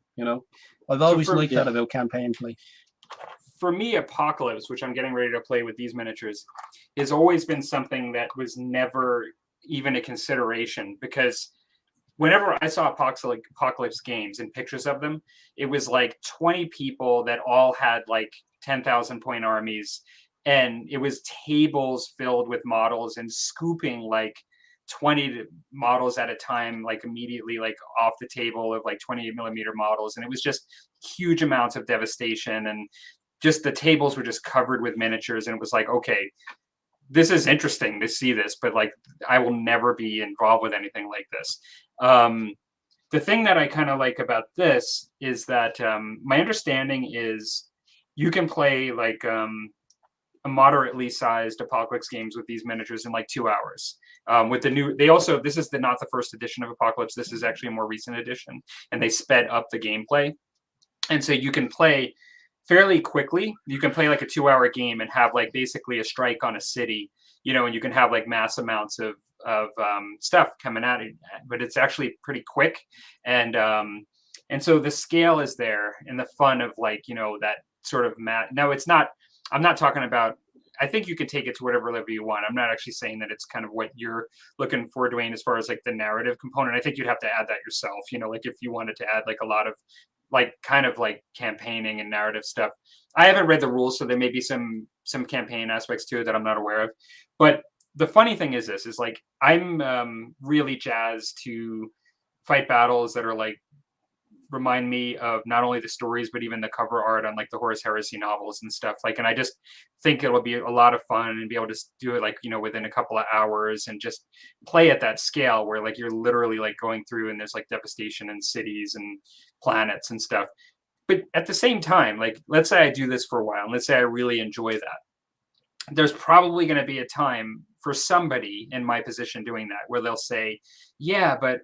C: I've always liked that about campaign play.
B: For me, Apocalypse, which I'm getting ready to play with these miniatures, has always been something that was never even a consideration, because whenever I saw Apocalypse games and pictures of them, it was like 20 people that all had like 10,000 point armies, and it was tables filled with models and scooping like 20 models at a time, like immediately, like off the table of like 28 millimeter models. And it was just huge amounts of devastation, and just the tables were just covered with miniatures. And it was like, okay, this is interesting to see this, but like, I will never be involved with anything like this. The thing that I kind of like about this is that my understanding is you can play like a moderately sized Apocalypse games with these miniatures in like 2 hours. With the new, this is not the first edition of Apocalypse. This is actually a more recent edition, and they sped up the gameplay. And so you can play fairly quickly. You can play like a 2-hour game and have like basically a strike on a city, and you can have like mass amounts of stuff coming at it, but it's actually pretty quick. And so the scale is there, and the fun of like, that sort of now it's not, I'm not talking about, I think you can take it to whatever level you want. I'm not actually saying that it's kind of what you're looking for, Dwayne, as far as like the narrative component. I think you'd have to add that yourself, like if you wanted to add like a lot of like kind of like campaigning and narrative stuff. I haven't read the rules, so there may be some campaign aspects to it that I'm not aware of. But the funny thing is this is like I'm really jazzed to fight battles that are like remind me of not only the stories but even the cover art on like the Horus Heresy novels and stuff. Like, and I just think it'll be a lot of fun and be able to do it like, you know, within a couple of hours and just play at that scale where like you're literally like going through and there's like devastation in cities and planets and stuff. But at the same time, like, let's say I do this for a while and let's say I really enjoy that. There's probably going to be a time for somebody in my position doing that where they'll say, yeah, but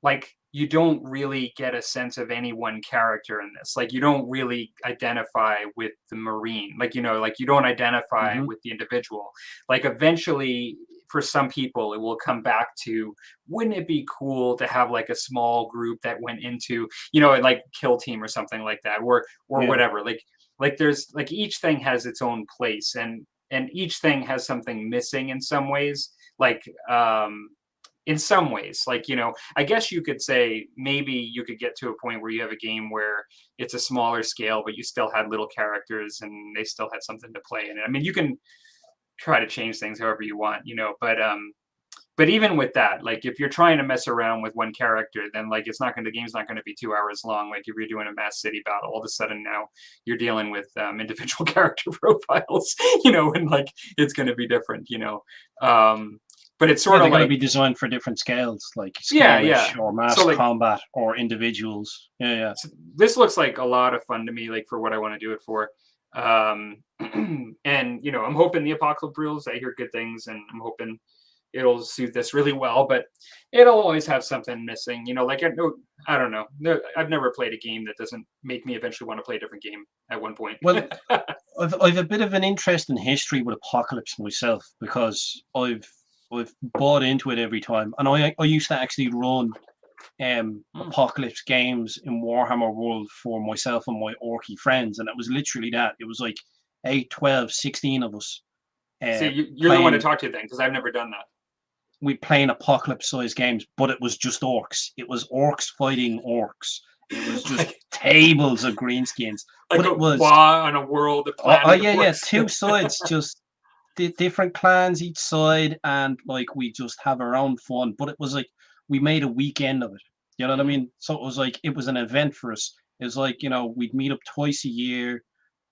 B: like, you don't really get a sense of any one character in this. Like, you don't really identify with the Marine. Like, you know, like you don't identify with the individual. Like, eventually, for some people, it will come back to, wouldn't it be cool to have like a small group that went into, you know, like Kill Team or something like that, or whatever. Like there's like each thing has its own place, and each thing has something missing in some ways. Like, in some ways, like, you know, I guess you could say maybe you could get to a point where you have a game where it's a smaller scale, but you still had little characters and they still had something to play in it. I mean, you can try to change things however you want, you know, but even with that, like if you're trying to mess around with one character, then like the game's not going to be 2 hours long. Like if you're doing a mass city battle, all of a sudden now you're dealing with individual character profiles, you know, and like it's going to be different, you know. But it's sort of like
C: going to be designed for different scales, like scale or mass combat or individuals. So
B: this looks like a lot of fun to me, like for what I want to do it for. And you know, I'm hoping the Apocalypse rules. I hear good things, and I'm hoping it'll suit this really well. But it'll always have something missing, you know. Like I don't know. No, I've never played a game that doesn't make me eventually want to play a different game at one point.
C: Well, I've a bit of an interest in history with Apocalypse myself because I've bought into it every time, and I used to actually run Apocalypse games in Warhammer World for myself and my Orky friends, and it was literally that. It was like 8, 12, 16 of us.
B: So you're the one to talk to then, because I've never done that.
C: We playing Apocalypse-sized games, but it was just orcs. It was orcs fighting orcs. It was just tables of greenskins.
B: Like
C: but it was
B: on a world.
C: Yeah, two sides just. Different clans each side, and like we just have our own fun. But it was like we made a weekend of it, you know what I mean? So it was like it was an event for us. It was like, you know, we'd meet up twice a year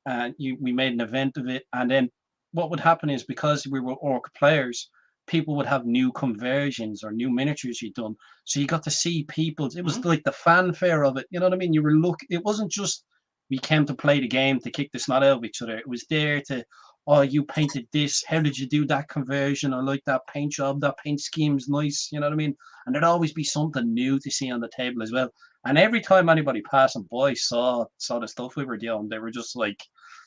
C: and we made an event of it. And then what would happen is, because we were orc players, people would have new conversions or new miniatures you'd done, so you got to see people. It was like the fanfare of it, you know what I mean? You were it wasn't just we came to play the game to kick the snot out of each other. It was there to, oh, you painted this. How did you do that conversion? I like that paint job. That paint scheme's nice. You know what I mean? And there'd always be something new to see on the table as well. And every time anybody passing by saw the stuff we were doing, they were just like,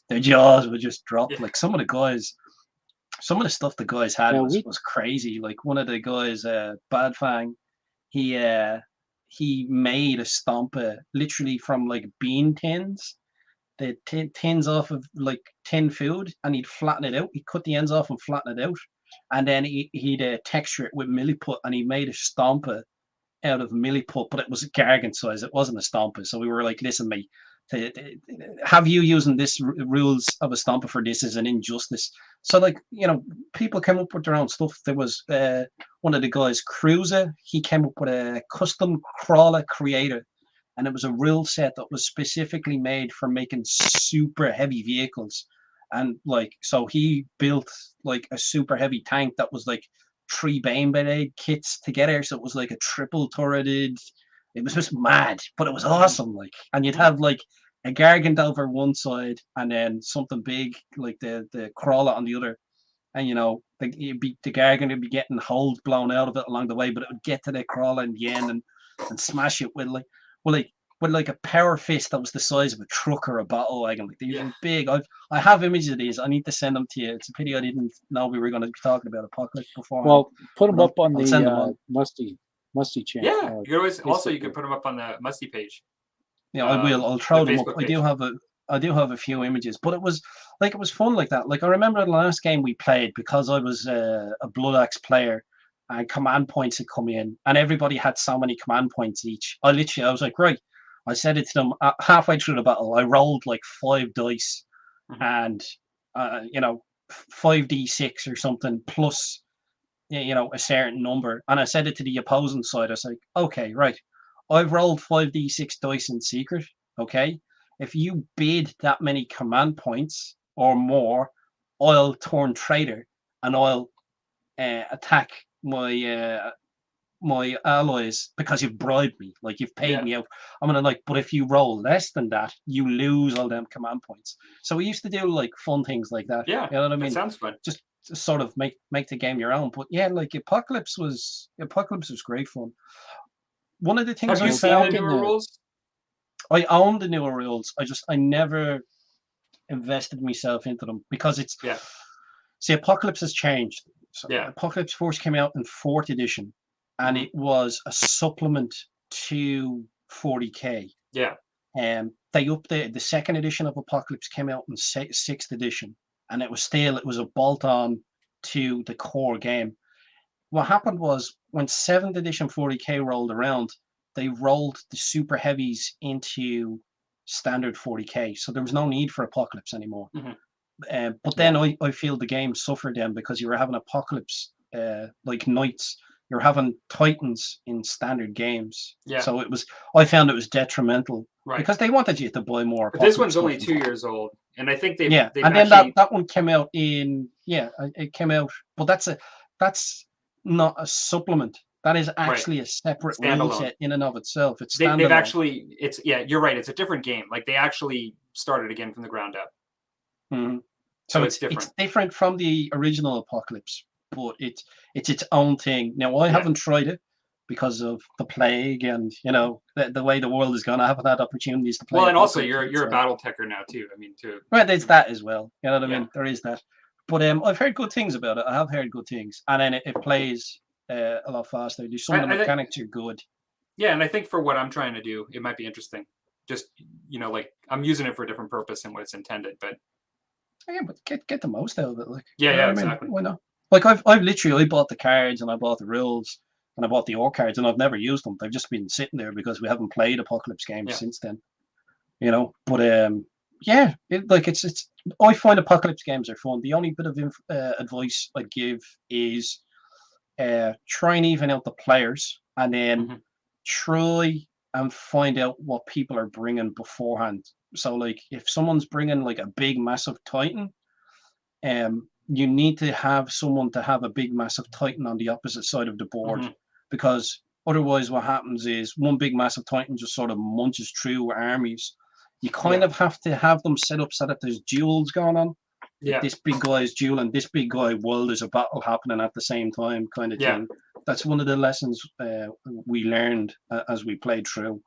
C: their jaws would just drop. Yeah. Like some of the stuff the guys had was crazy. Like one of the guys, Bad Fang, he made a stomper literally from like bean tins. The tins off of like tin food, and he'd flatten it out. He'd cut the ends off and flatten it out, and then he'd texture it with milliput, and he made a stomper out of milliput, but it was a gargant size. It wasn't a stomper. So we were like, listen, mate, to have you using this rules of a stomper for this is an injustice. So like, you know, people came up with their own stuff. There was one of the guys, Cruiser. He came up with a custom crawler creator. And it was a rule set that was specifically made for making super heavy vehicles. And like, so he built like a super heavy tank that was like 3 Bane Blade kits together. So it was like a triple turreted. It was just mad, but it was awesome. Like, and you'd have like a Gargant over one side and then something big like the crawler on the other. And, you know, the Gargant would be getting holes blown out of it along the way, but it would get to the crawler in the end and smash it with like a power fist that was the size of a truck or a battle wagon. Like these were big. I have images of these. I need to send them to you. It's a pity I didn't know we were going to be talking about Apocalypse before.
A: Well, put them up on the Musty channel.
B: Yeah, you could always you could put them up on the Musty page.
C: Yeah, I will. I'll throw them up. I do have a few images, but it was fun like that. Like I remember the last game we played, because I was a Blood Axe player. And command points had come in, and everybody had so many command points each. I was like, right. I said it to them halfway through the battle. I rolled like 5 dice, and you know, 5d6 or something plus, a certain number. And I said it to the opposing side. I was like, okay, right. I've rolled 5d6 dice in secret. Okay. If you bid that many command points or more, I'll turn traitor and I'll attack my allies because you've bribed me, like you've paid me out. I'm gonna but if you roll less than that, you lose all them command points. So we used to do like fun things like that.
B: Yeah,
C: you know what I mean?
B: That sounds fun.
C: Just to sort of make the game your own. But yeah, like Apocalypse was great fun. One of the things
B: Have you seen the newer rules?
C: I own the newer rules. I never invested myself into them because it's see, Apocalypse has changed. So Apocalypse Force came out in 4th edition, and it was a supplement to 40k.
B: Yeah.
C: And they updated the 2nd edition of Apocalypse came out in 6th edition, and it was a bolt-on to the core game. What happened was when 7th edition 40k rolled around, they rolled the super heavies into standard 40k, so there was no need for Apocalypse anymore. But then I feel the game suffered then because you were having Apocalypse like knights, you're having Titans in standard games. So I found it was detrimental because they wanted you to buy more.
B: But this one's only 2 years old, and I think they've
C: and then that one came out in it came out, but that's not a supplement. That is actually a separate rule set in and of itself. It's standalone.
B: They've actually you're right. It's a different game. Like they actually started again from the ground up.
C: So it's different. It's different from the original Apocalypse, but it's its own thing. Now I haven't tried it because of the plague and the way the world is gone. I haven't had opportunities to play.
B: Well, and also you're a battle techer now too. I mean, too.
C: Well, there's that as well. You know what I mean? There is that. But I've heard good things about it. I have heard good things, and then it plays a lot faster. There's some of the mechanics are good. Yeah,
B: and I think for what I'm trying to do, it might be interesting. Just like I'm using it for a different purpose than what it's intended, but.
C: Yeah, but get the most out of it, like.
B: Exactly.
C: Why not? Like I've literally bought the cards and I bought the rules and I bought the Orc cards and I've never used them. They've just been sitting there because we haven't played Apocalypse games since then. But it's. I find Apocalypse games are fun. The only bit of advice I give is try and even out the players and then try and find out what people are bringing beforehand. So like if someone's bringing like a big massive Titan, you need to have someone to have a big massive Titan on the opposite side of the board, because otherwise what happens is one big massive Titan just sort of munches through armies. You kind of have to have them set up so that there's duels going on. This big guy is dueling this big guy while there's a battle happening at the same time, kind of thing. That's one of the lessons we learned as we played through.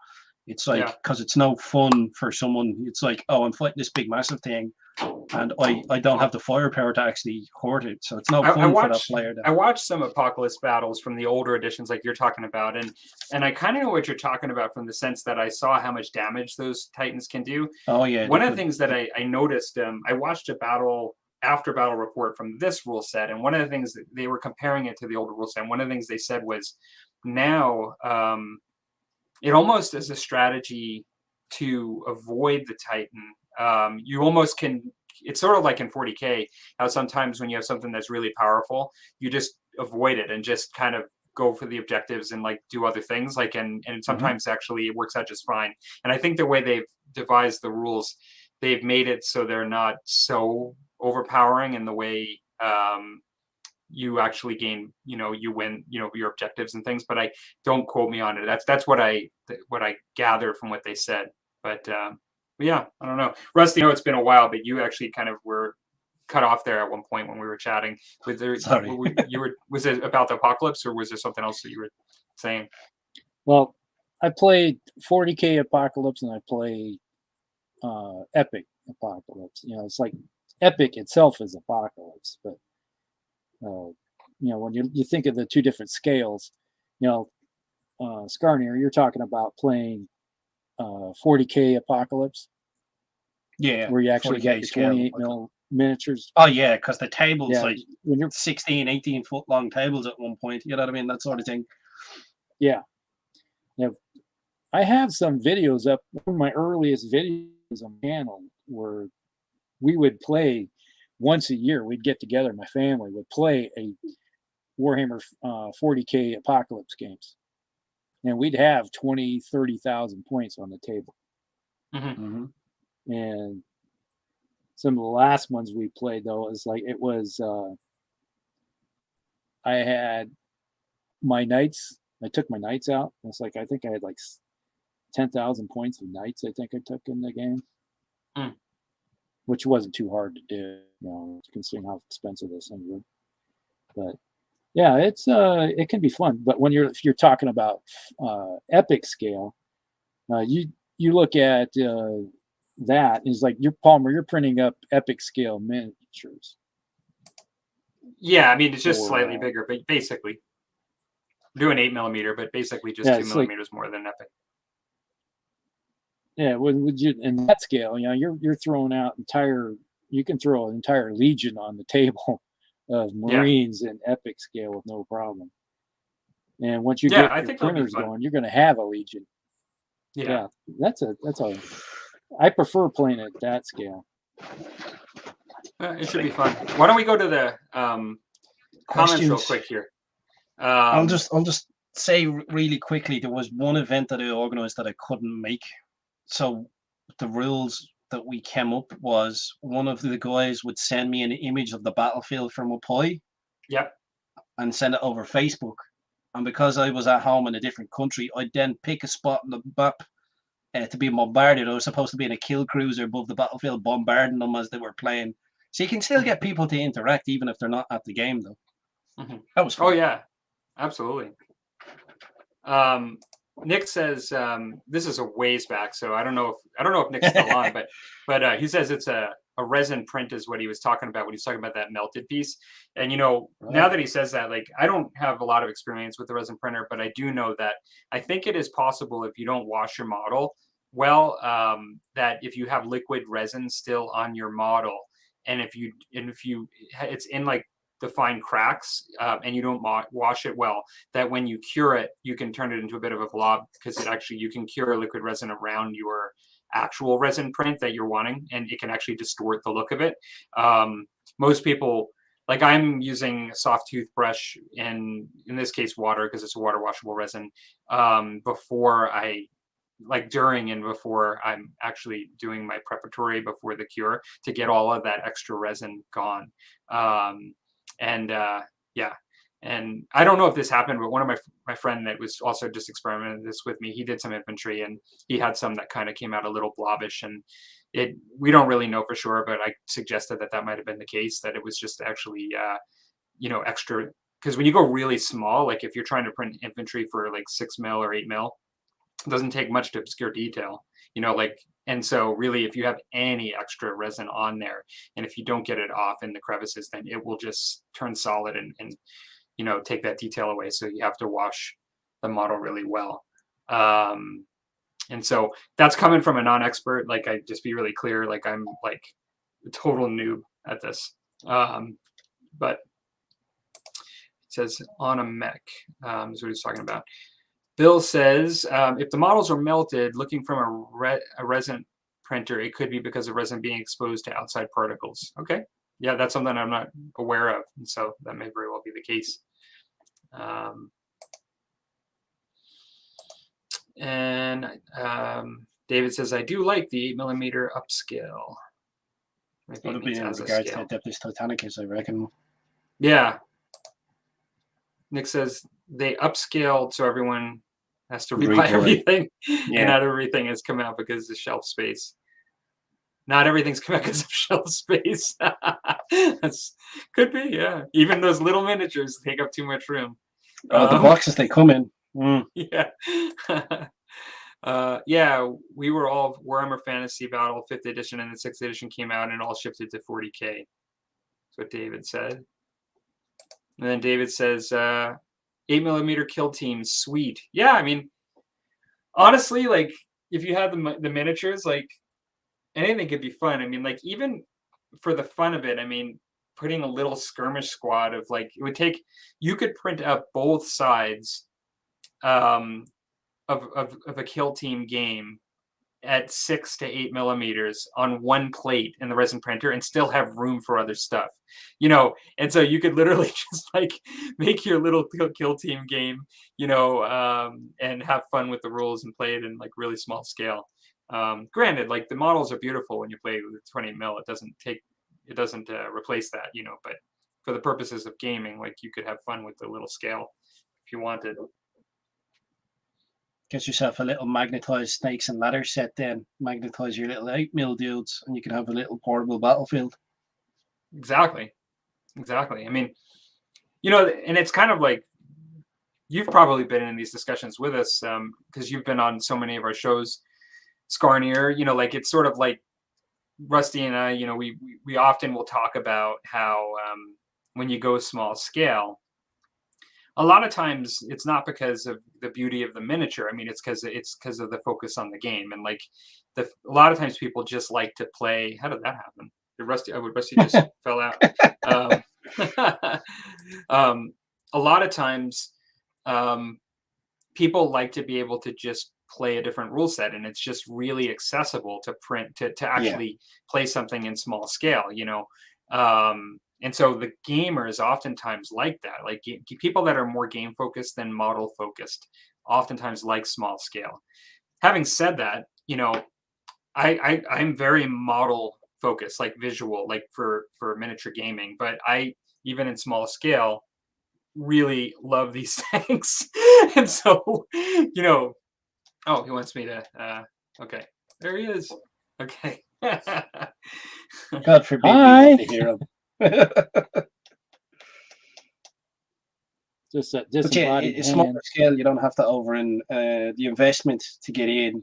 C: It's like, because it's no fun for someone. It's like, oh, I'm fighting this big massive thing, and I don't have the firepower to actually hurt it. So it's no fun for that player.
B: I watched some Apocalypse battles from the older editions like you're talking about, and I kind of know what you're talking about from the sense that I saw how much damage those Titans can do.
C: Oh, yeah.
B: One of the things that I noticed, I watched a after battle report from this rule set, and one of the things that they were comparing it to the older rule set, and one of the things they said was now it almost is a strategy to avoid the Titan. You almost can, it's sort of like in 40k, how sometimes when you have something that's really powerful, you just avoid it and just kind of go for the objectives and like do other things. Like, and sometimes actually it works out just fine. And I think the way they've devised the rules, they've made it so they're not so overpowering in the way you actually gain, you win, your objectives and things, but I don't quote me on it. That's what I gather from what they said. But yeah, I don't know. Rusty, I know it's been a while, but you actually kind of were cut off there at one point when we were chatting.
C: Sorry.
B: Was it about the Apocalypse or was there something else that you were saying?
A: Well, I played 40k Apocalypse and I played Epic Apocalypse. It's like Epic itself is Apocalypse, but when you think of the two different scales, Skarnir, you're talking about playing 40k Apocalypse.
C: Yeah,
A: where you actually get your 28 mil miniatures.
C: Oh yeah, because the tables like when you're 16, 18 foot long tables at one point. You know what I mean? That sort of thing.
A: Yeah. I have some videos up. One of my earliest videos on my channel where we would play once a year we'd get together. My family would play a Warhammer 40K Apocalypse games, and we'd have 20, 30,000 points on the table.
B: Mm-hmm.
A: And some of the last ones we played, though, is like it was. I had my knights. I took my knights out. It's like I think I had like 10,000 points of knights. I think I took in the game, which wasn't too hard to do, considering how expensive this thing was. But yeah, it can be fun. But when if you're talking about epic scale, you look at that is like Palmer. You're printing up epic scale miniatures.
B: Yeah, I mean it's just slightly bigger, but basically doing 8mm, but basically just 2mm more than epic.
A: Yeah, would you in that scale? You're throwing out you can throw an entire legion on the table of Marines in epic scale with no problem. And once you get your printers going, you're going to have a legion. Yeah, that's a. I prefer playing at that scale.
B: It should be fun. Why don't we go to the comments real quick here?
C: I'll just say really quickly. There was one event that I organized that I couldn't make. So the rules that we came up was one of the guys would send me an image of the battlefield from a pie.
B: Yep.
C: And send it over Facebook. And because I was at home in a different country, I'd then pick a spot on the map to be bombarded. I was supposed to be in a kill cruiser above the battlefield, bombarding them as they were playing. So you can still get people to interact even if they're not at the game, though. That was fun.
B: Oh yeah, absolutely. Nick says this is a ways back, so I don't know if Nick's still on, but he says it's a resin print is what he was talking about when he's talking about that melted piece. And now that he says that, like, I don't have a lot of experience with the resin printer, but I do know that I think it is possible if you don't wash your model well, that if you have liquid resin still on your model, and if it's in like defined cracks and you don't wash it well, that when you cure it, you can turn it into a bit of a blob, because you can cure liquid resin around your actual resin print that you're wanting, and it can actually distort the look of it. Most people, like I'm using a soft toothbrush, and in this case water, because it's a water washable resin, during and before I'm actually doing my preparatory before the cure, to get all of that extra resin gone. And I don't know if this happened, but one of my friend that was also just experimenting this with me, he did some infantry and he had some that kind of came out a little blobbish, and we don't really know for sure, but I suggested that might have been the case, that it was just actually extra, because when you go really small, like if you're trying to print infantry for like 6mm or 8mm, it doesn't take much to obscure detail, and so really if you have any extra resin on there, and if you don't get it off in the crevices, then it will just turn solid and take that detail away. So you have to wash the model really well. And so that's coming from a non-expert. Like, I just be really clear, like I'm like a total noob at this. But it says on a mech, is what he's talking about. Bill says, if the models are melted, looking from a resin printer, it could be because of resin being exposed to outside particles. Okay. Yeah, that's something I'm not aware of. And so that may very well be the case. David says, I do like the 8mm upscale.
C: Would it be in regards to Adeptus Titanicus, I reckon.
B: Yeah. Nick says they upscaled so everyone has to rebuy everything, and not everything has come out because of shelf space. Not everything's come out because of shelf space. Could be, yeah. Even those little miniatures take up too much room.
C: The boxes they come in.
B: Yeah. We were all Warhammer Fantasy Battle 5th edition, and the 6th edition came out, and it all shifted to 40K. That's what David said. And then David says, 8mm kill team, sweet. Yeah, I mean, honestly, like, if you have the miniatures, like, anything could be fun. I mean, like, even for the fun of it, I mean, putting a little skirmish squad of, like, you could print up both sides of a kill team game at 6 to 8 millimeters on one plate in the resin printer and still have room for other stuff, you know. And so you could literally just like make your little kill team game, you know, and have fun with the rules and play it in like really small scale. Granted, like the models are beautiful when you play with 20 mil. It doesn't replace that, you know, but for the purposes of gaming, like you could have fun with the little scale if you wanted.
C: Get yourself a little magnetized snakes and ladders set, then magnetize your little 8 mil dudes, and you can have a little portable battlefield.
B: Exactly. I mean, you know, and it's kind of like you've probably been in these discussions with us because you've been on so many of our shows, Scarnier. You know, like it's sort of like Rusty and I. You know, we often will talk about how when you go small scale, a lot of times it's not because of the beauty of the miniature. I mean, it's because of the focus on the game. And like a lot of times people just like to play. How did that happen? Rusty just fell out. A lot of times people like to be able to just play a different rule set, and it's just really accessible to print to actually play something in small scale, you know. And so the gamers oftentimes like that, like people that are more game focused than model focused oftentimes like small scale. Having said that, you know, I'm very model focused, like visual, like for miniature gaming, but I, even in small scale, really love these things. And so, you know, oh, he wants me to, okay, there he is. Okay.
C: God forbid
A: Hi.
C: we want to hear him.
A: Just a
C: But yeah,
A: disembodied
C: it's
A: hand.
C: smaller scale. You don't have to over in the investment to get in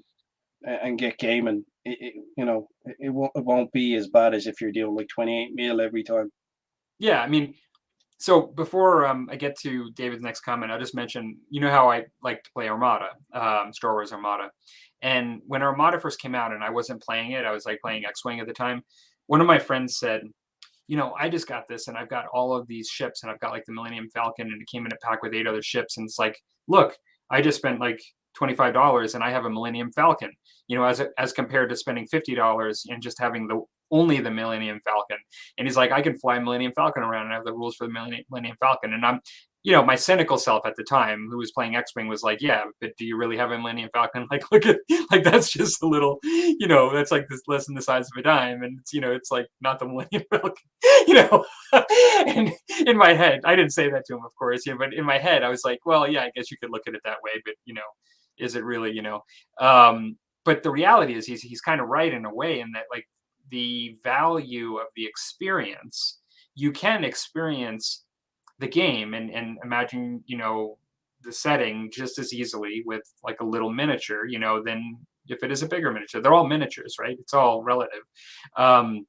C: and get gaming. You know, it won't be as bad as if you're doing like 28 mil every time.
B: Yeah, I mean, so before I get to David's next comment, I'll just mention, you know how I like to play Armada, Star Wars Armada. And when Armada first came out and I wasn't playing it, I was like playing X-Wing at the time. One of my friends said, you know, I just got this and I've got all of these ships and I've got like the Millennium Falcon and it came in a pack with 8 other ships. And it's like, look, I just spent like $25 and I have a Millennium Falcon, you know, as compared to spending $50 and just having only the Millennium Falcon. And he's like, I can fly Millennium Falcon around and have the rules for the Millennium Falcon. And I'm, you know, my cynical self at the time who was playing X-Wing was like, yeah, but do you really have a Millennium Falcon? Like, look at, like, that's just a little, you know, that's like this less than the size of a dime. And it's, you know, it's like not the Millennium Falcon, you know. And in my head, I didn't say that to him, of course, you know, but in my head, I was like, well, yeah, I guess you could look at it that way, but, you know, is it really, you know? But the reality is he's kind of right in a way in that, like, the value of the experience, you can experience the game and imagine, you know, the setting just as easily with like a little miniature, you know, than if it is a bigger miniature. They're all miniatures, right? It's all relative. And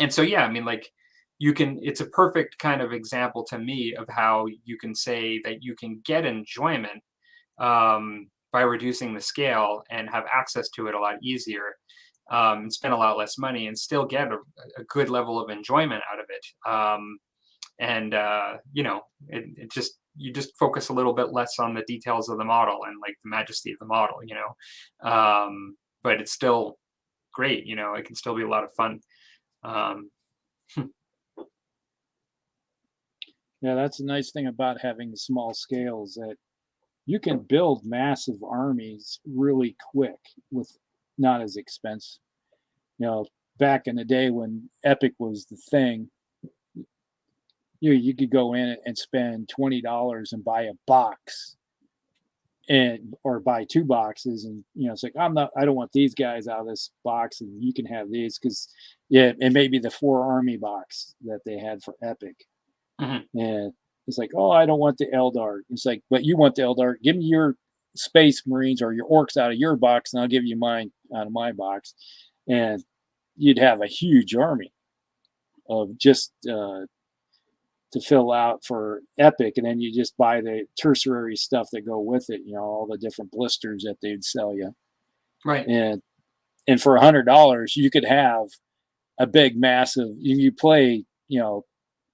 B: so, yeah, I mean, like, it's a perfect kind of example to me of how you can say that you can get enjoyment by reducing the scale and have access to it a lot easier, and spend a lot less money and still get a good level of enjoyment out of it. You know, it just, you just focus a little bit less on the details of the model and like the majesty of the model, you know. But it's still great, you know, it can still be a lot of fun.
A: Yeah, that's a nice thing about having the small scales, that you can build massive armies really quick with not as expensive. You know, back in the day when Epic was the thing, you could go in and spend $20 and buy a box, or buy 2 boxes, and you know, it's like, I don't want these guys out of this box, and you can have these, because it may be the 4 army box that they had for Epic.
B: Mm-hmm.
A: And it's like, oh, I don't want the Eldar. It's like, but you want the Eldar. Give me your Space Marines or your Orcs out of your box, and I'll give you mine out of my box. And you'd have a huge army of just to fill out for Epic. And then you just buy the tertiary stuff that go with it, you know, all the different blisters that they'd sell you.
B: Right.
A: And for $100, you could have a big, massive, you play, you know,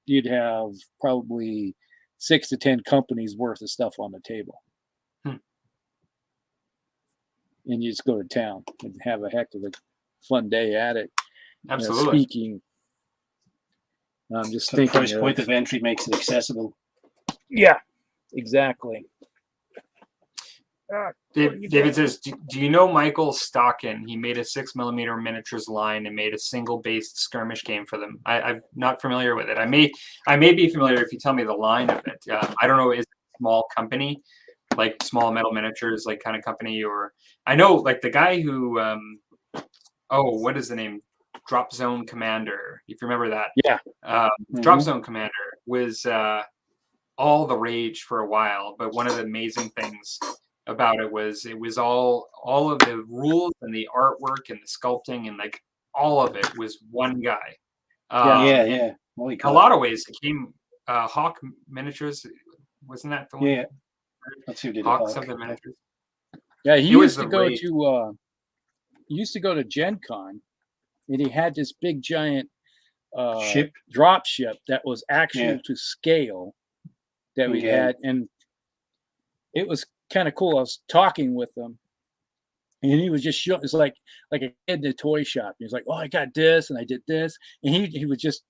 A: you'd have probably 6 to 10 companies worth of stuff on the table. and you just go to town and have a heck of a fun day at it.
B: Absolutely.
A: Speaking, I'm just
C: So the
A: thinking.
C: price point of entry makes it accessible.
A: Yeah, exactly.
B: David says, do you know Michael Stockton? He made a 6mm miniatures line and made a single-based skirmish game for them. I'm not familiar with it. I may be familiar if you tell me the line of it. I don't know. Is it a small company, like small metal miniatures, like kind of company? Or I know like the guy who, what is the name? Drop Zone Commander. If you remember that.
A: Yeah.
B: Drop Zone Commander was all the rage for a while, but one of the amazing things about it was all of the rules and the artwork and the sculpting and like all of it was one guy.
C: Yeah.
B: In a lot of ways, it came Hawk Miniatures. Wasn't that the one?
C: Yeah, that's who did
B: Hawk
C: it.
B: something miniatures.
A: Yeah, he
B: It was
A: used to
B: the
A: go
B: rage.
A: to used to go to Gen Con, and he had this big giant
C: Ship.
A: drop ship that was actual
C: Yeah.
A: to scale that we
C: Yeah.
A: had, and it was kind of cool. I was talking with him, and he was just showing. It's like a kid in a toy shop. He was like, "Oh, I got this, and I did this," and he was just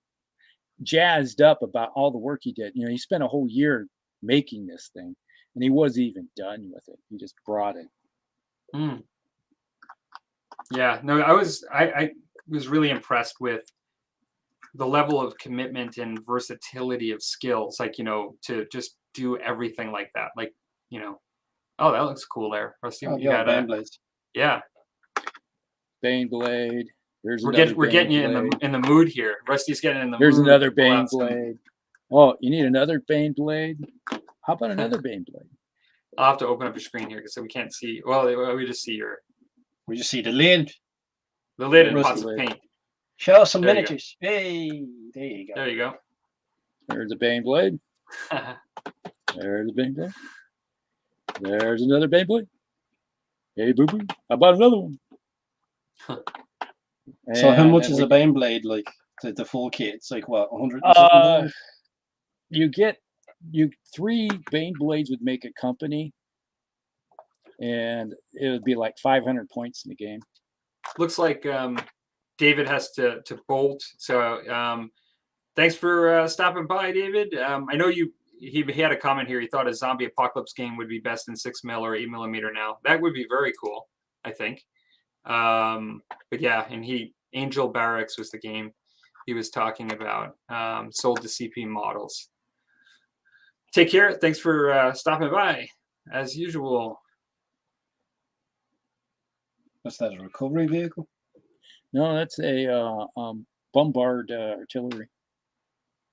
A: jazzed up about all the work he did. You know, he spent a whole year making this thing, and he wasn't even done with it. He just brought it.
B: Yeah, no, I was really impressed with the level of commitment and versatility of skills, like, you know, to just do everything like that. Like, you know, oh, that looks cool there. Rusty, you got
C: Baneblades.
B: yeah.
A: Baneblade.
B: We're getting you in the mood here. Rusty's getting in the
A: Here's
B: mood.
A: another Baneblade. Oh, you need another Baneblade? How about another Baneblade?
B: I'll have to open up your screen here so we can't see. Well, we just see
C: We just see the lid.
B: the lid and
C: Rusty
B: pots of
C: lid.
B: paint.
C: Show us some
B: There you
C: miniatures. Hey, there you go.
B: There you go.
A: There's a Baneblade. There's a Baneblade. There's another Baneblade. Hey, boo boo. How about another one?
C: So how
A: And
C: much
A: then
C: is
A: we-
C: a Baneblade, like the full kit? It's like what, 100 and
A: Uh,
C: something?
A: you 3 Baneblades would make a company, and it would be like 500 points in the game.
B: Looks like David has to bolt. So thanks for stopping by, David. I know he had a comment here. He thought a zombie apocalypse game would be best in 6mm or 8mm now. That would be very cool, I think. But yeah, and Angel Barracks was the game he was talking about. Sold to CP models. Take care. Thanks for stopping by, as usual.
C: What's that, a recovery vehicle?
A: No, that's a bombard artillery.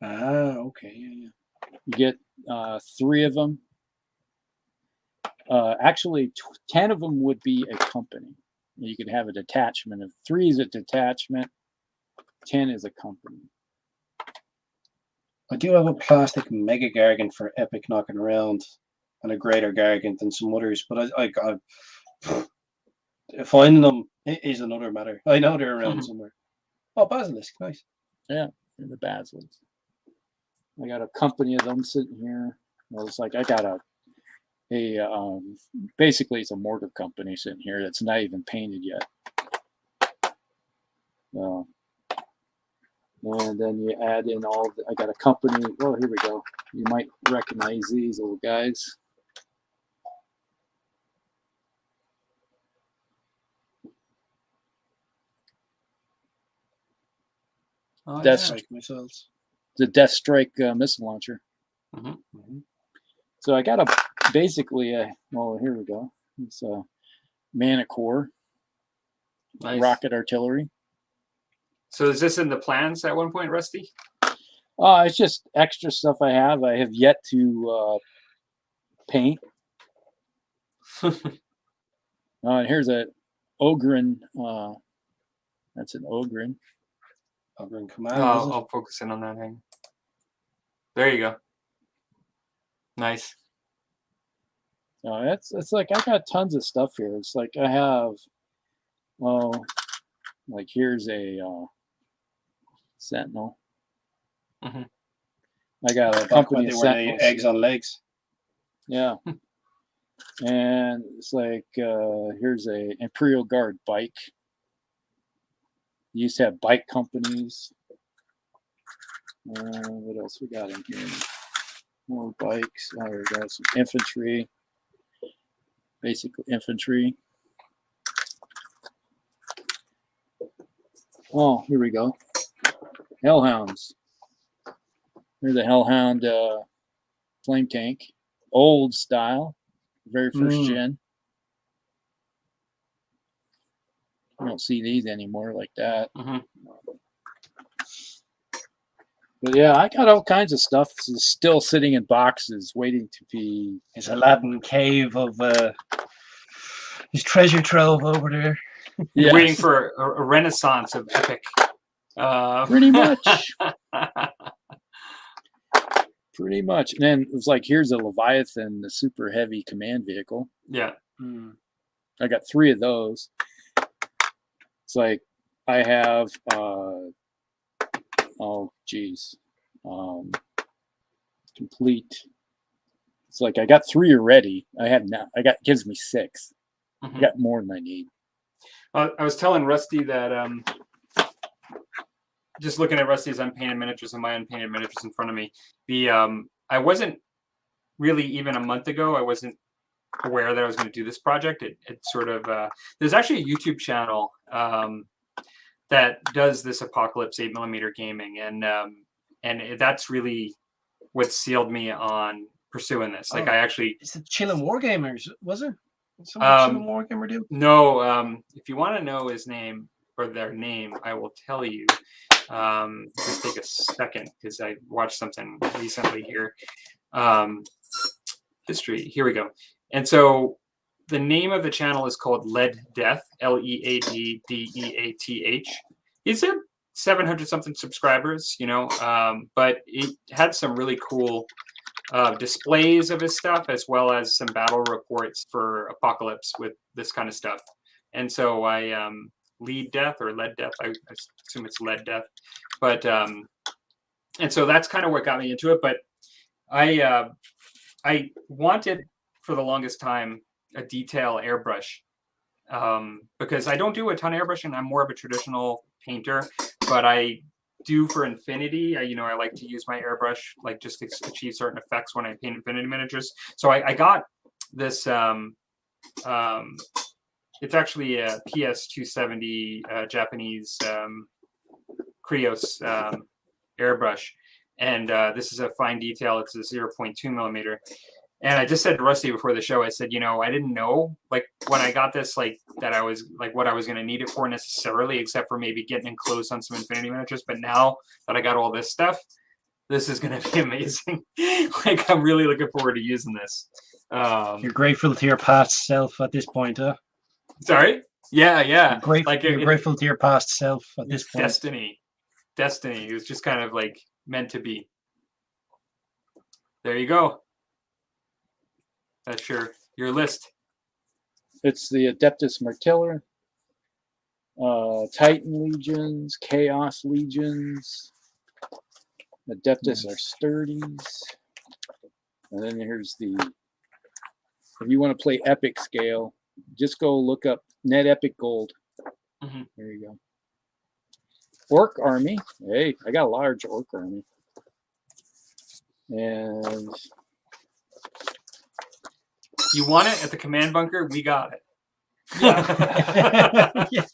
C: Ah, okay, yeah.
A: You get 3 of them. Actually, 10 of them would be a company. You could have a detachment of 3 is a detachment, 10 is a company.
C: I do have a plastic Mega Gargant for epic knocking around, and a greater Gargant than some others, but I finding them is another matter. I know they're around somewhere. Oh, Basilisk, nice.
A: Yeah, they're the Basilisks. I got a company of them sitting here. Well, it's like I got a basically it's a mortar company sitting here that's not even painted yet. And then you add in I got a company. Oh, here we go. You might recognize these little guys.
B: Oh,
A: That's
C: Like missiles.
A: the Death Strike missile launcher.
B: Mhm.
A: So I got basically well, here we go. It's a Manicore
B: Nice.
A: rocket artillery.
B: So is this in the plans at one point, Rusty?
A: It's just extra stuff I have. I have yet to paint. And here's a Ogren. That's an Ogren.
C: Ogren Command.
B: I'll focus in on that thing. There you go. Nice.
A: It's like I got tons of stuff here. It's like I have, like here's a Sentinel.
B: Mhm.
A: I got a
C: Back when
A: company
C: they
A: of
C: were the
A: Sentinels.
C: eggs on legs.
A: Yeah. And it's like, here's a Imperial Guard bike. You used to have bike companies. What else we got in here? More bikes. Oh, we got some infantry. Basic infantry. Oh, here we go. Hellhounds. Here's a Hellhound flame tank. Old style. Very first gen. You don't see these anymore like that. But yeah, I got all kinds of stuff still sitting in boxes waiting to be.
C: His Aladdin cave of his treasure trove over there.
B: Yes. Waiting for a renaissance of epic.
A: Pretty much. Pretty much. And then it was like, here's a Leviathan, the super heavy command vehicle.
B: Yeah.
A: I got 3 of those. It's like I have complete. It's like I got 3 already. Gives me 6. I got more than I need.
B: I was telling Rusty that just looking at Rusty's unpainted miniatures and my unpainted miniatures in front of me, I wasn't really, even a month ago, I wasn't aware that I was going to do this project. It sort of there's actually a YouTube channel that does this Apocalypse 8mm gaming, and that's really what sealed me on pursuing this. Like I actually,
C: it's the Chillin' Wargamers, was it? Chillin' Wargamer do?
B: No, if you want to know his name or their name, I will tell you. Just take a second because I watched something recently here. History. Here we go. And so the name of the channel is called Lead Death, Leaddeath. He's at 700 something subscribers, but it had some really cool displays of his stuff, as well as some battle reports for Apocalypse with this kind of stuff. And so I Lead Death or Lead Death, I assume it's Lead Death, but and so that's kind of what got me into it. But I wanted for the longest time a detail airbrush, because I don't do a ton of airbrushing. I'm more of a traditional painter, but I do for Infinity. I like to use my airbrush, like just to achieve certain effects when I paint Infinity miniatures. So I got this. It's actually a PS270 Japanese Krios airbrush, and this is a fine detail. It's a 0.2mm. And I just said to Rusty before the show, I said, I didn't know, like, when I got this, like, that I was, like, what I was going to need it for necessarily, except for maybe getting in close on some Infinity miniatures. But now that I got all this stuff, this is going to be amazing. Like, I'm really looking forward to using this.
C: You're grateful to your past self at this point, huh?
B: Sorry? Yeah.
C: You're grateful to your past self at this point.
B: Destiny. It was just kind of, like, meant to be. There you go. That's your list.
A: It's the Adeptus Martiller, Titan Legions, Chaos Legions, Adeptus Astartes, and then here's if you want to play epic scale, just go look up Net Epic Gold. There you go. Orc Army. Hey, I got a large Orc Army. And
B: you want it at the command bunker? We got it.
A: Yeah.
C: Yeah.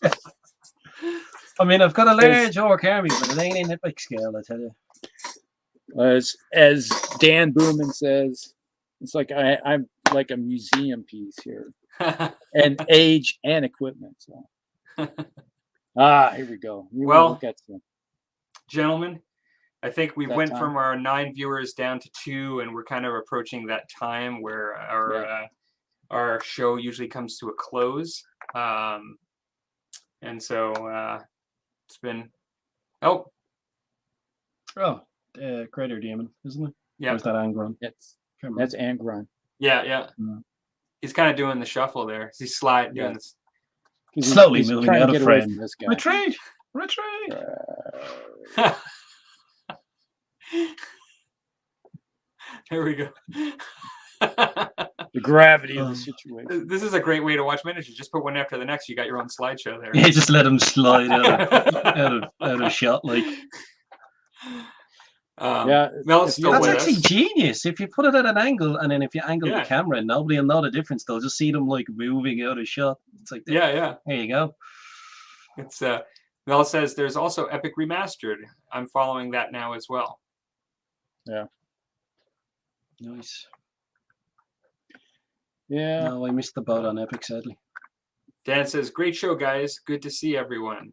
C: I mean, I've got a large Orc Army, but it ain't in epic scale, I tell you.
A: As Dan Booman says, it's like I'm like a museum piece here, and age and equipment. So, here we go.
B: Well, gentlemen, I think we went from our 9 viewers down to 2, and we're kind of approaching that time where our show usually comes to a close. And so it's been
C: Greater Demon, isn't it?
B: Yeah.
C: Or is that Angron?
A: That's Angron.
B: Yeah. He's kind of doing the shuffle there. He's doing this.
C: Slowly moving out of frame.
A: Retreat!
B: There we go.
A: The gravity of the situation.
B: This is a great way to watch miniatures. Just put one after the next. You got your own slideshow there.
C: Yeah, just let them slide out of shot. Like
A: Yeah,
B: Mel's still
C: that's
B: with
C: actually
B: us.
C: genius. If you put it at an angle, and then if you angle
B: Yeah.
C: the camera, nobody will know the difference. They'll just see them like moving out of shot. It's like,
B: Yeah.
C: there you go.
B: It's Mel says there's also Epic Remastered. I'm following that now as well.
C: Nice.
A: Yeah.
C: No, I missed the boat on Epic, sadly.
B: Dan says, great show, guys. Good to see everyone.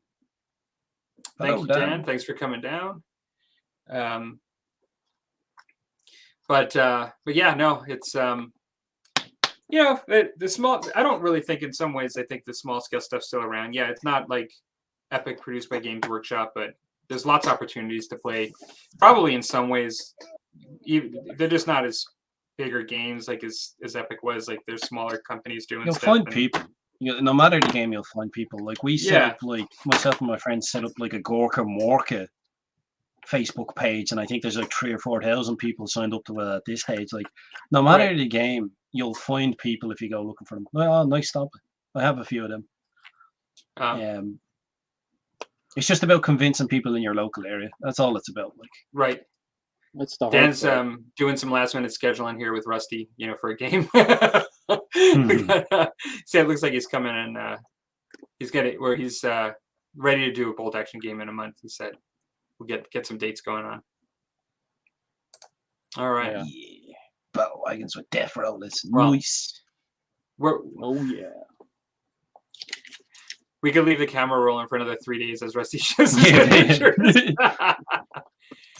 B: Thank
C: Hello,
B: you,
C: Dan.
B: Dan. Thanks for coming down. But yeah, no, it's you know, the small. I don't really think in some ways. I think the small scale stuff's still around. Yeah, it's not like Epic produced by Games Workshop, but there's lots of opportunities to play. Probably in some ways, they're just not as bigger games like as Epic was. Like there's smaller companies doing
C: You'll
B: stuff.
C: find
B: and-
C: people. No matter the game, you'll find people. Like we set
B: Yeah.
C: up, like myself and my friends set up like a Gorka Morka Facebook page, and I think there's like 3,000 or 4,000 people signed up to it at this stage. Like, no matter
B: Right.
C: the game, you'll find people if you go looking for them. Well, nice stop. I have a few of them. It's just about convincing people in your local area. That's all it's about. Like,
B: Right.
A: That's the hard
B: Dan's
A: part.
B: doing some last minute scheduling here with Rusty, you know, for a game.
C: Mhm.
B: See, it looks like he's coming in. He's got it where he's ready to do a bolt action game in a month. He said we'll get some dates going on. All right.
A: Yeah.
C: yeah, battle wagons with death rollers.
B: Well,
C: Nice.
A: Oh yeah.
B: We could leave the camera rolling for another 3 days as Rusty shows us
C: Yeah.
B: pictures.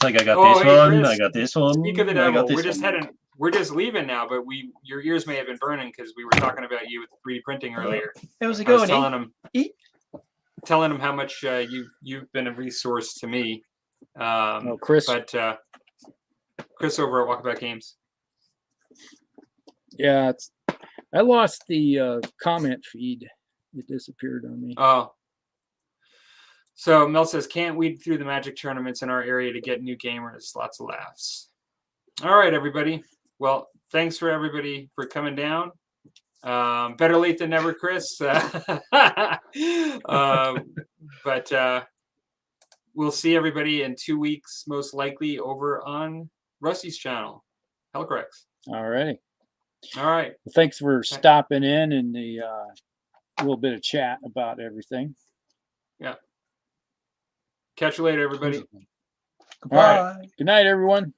C: Like I got
B: Oh,
C: this
B: hey,
C: one.
B: Chris.
C: I got this one.
B: Speak of the
C: I got
B: devil,
C: this
B: we're just
C: one.
B: heading. We're just leaving now, but your ears may have been burning because we were talking about you with 3D printing earlier.
C: How's it
B: I was
C: going?
B: telling him,
C: Eh?
B: telling him how much you've been a resource to me.
A: Oh, Chris.
B: But Chris over at Walkabout Games.
A: Yeah, I lost the comment feed. It disappeared on me.
B: Oh. So Mel says, can't weed through the Magic tournaments in our area to get new gamers. Lots of laughs. All right, everybody. Well, thanks for everybody for coming down. Better late than never, Chris. But we'll see everybody in 2 weeks, most likely over on Rusty's channel, Hellcrex.
A: All right.
B: All right.
A: Well, thanks for stopping in and the little bit of chat about everything.
B: Yeah. Catch you later, everybody.
A: All right. Good night, everyone.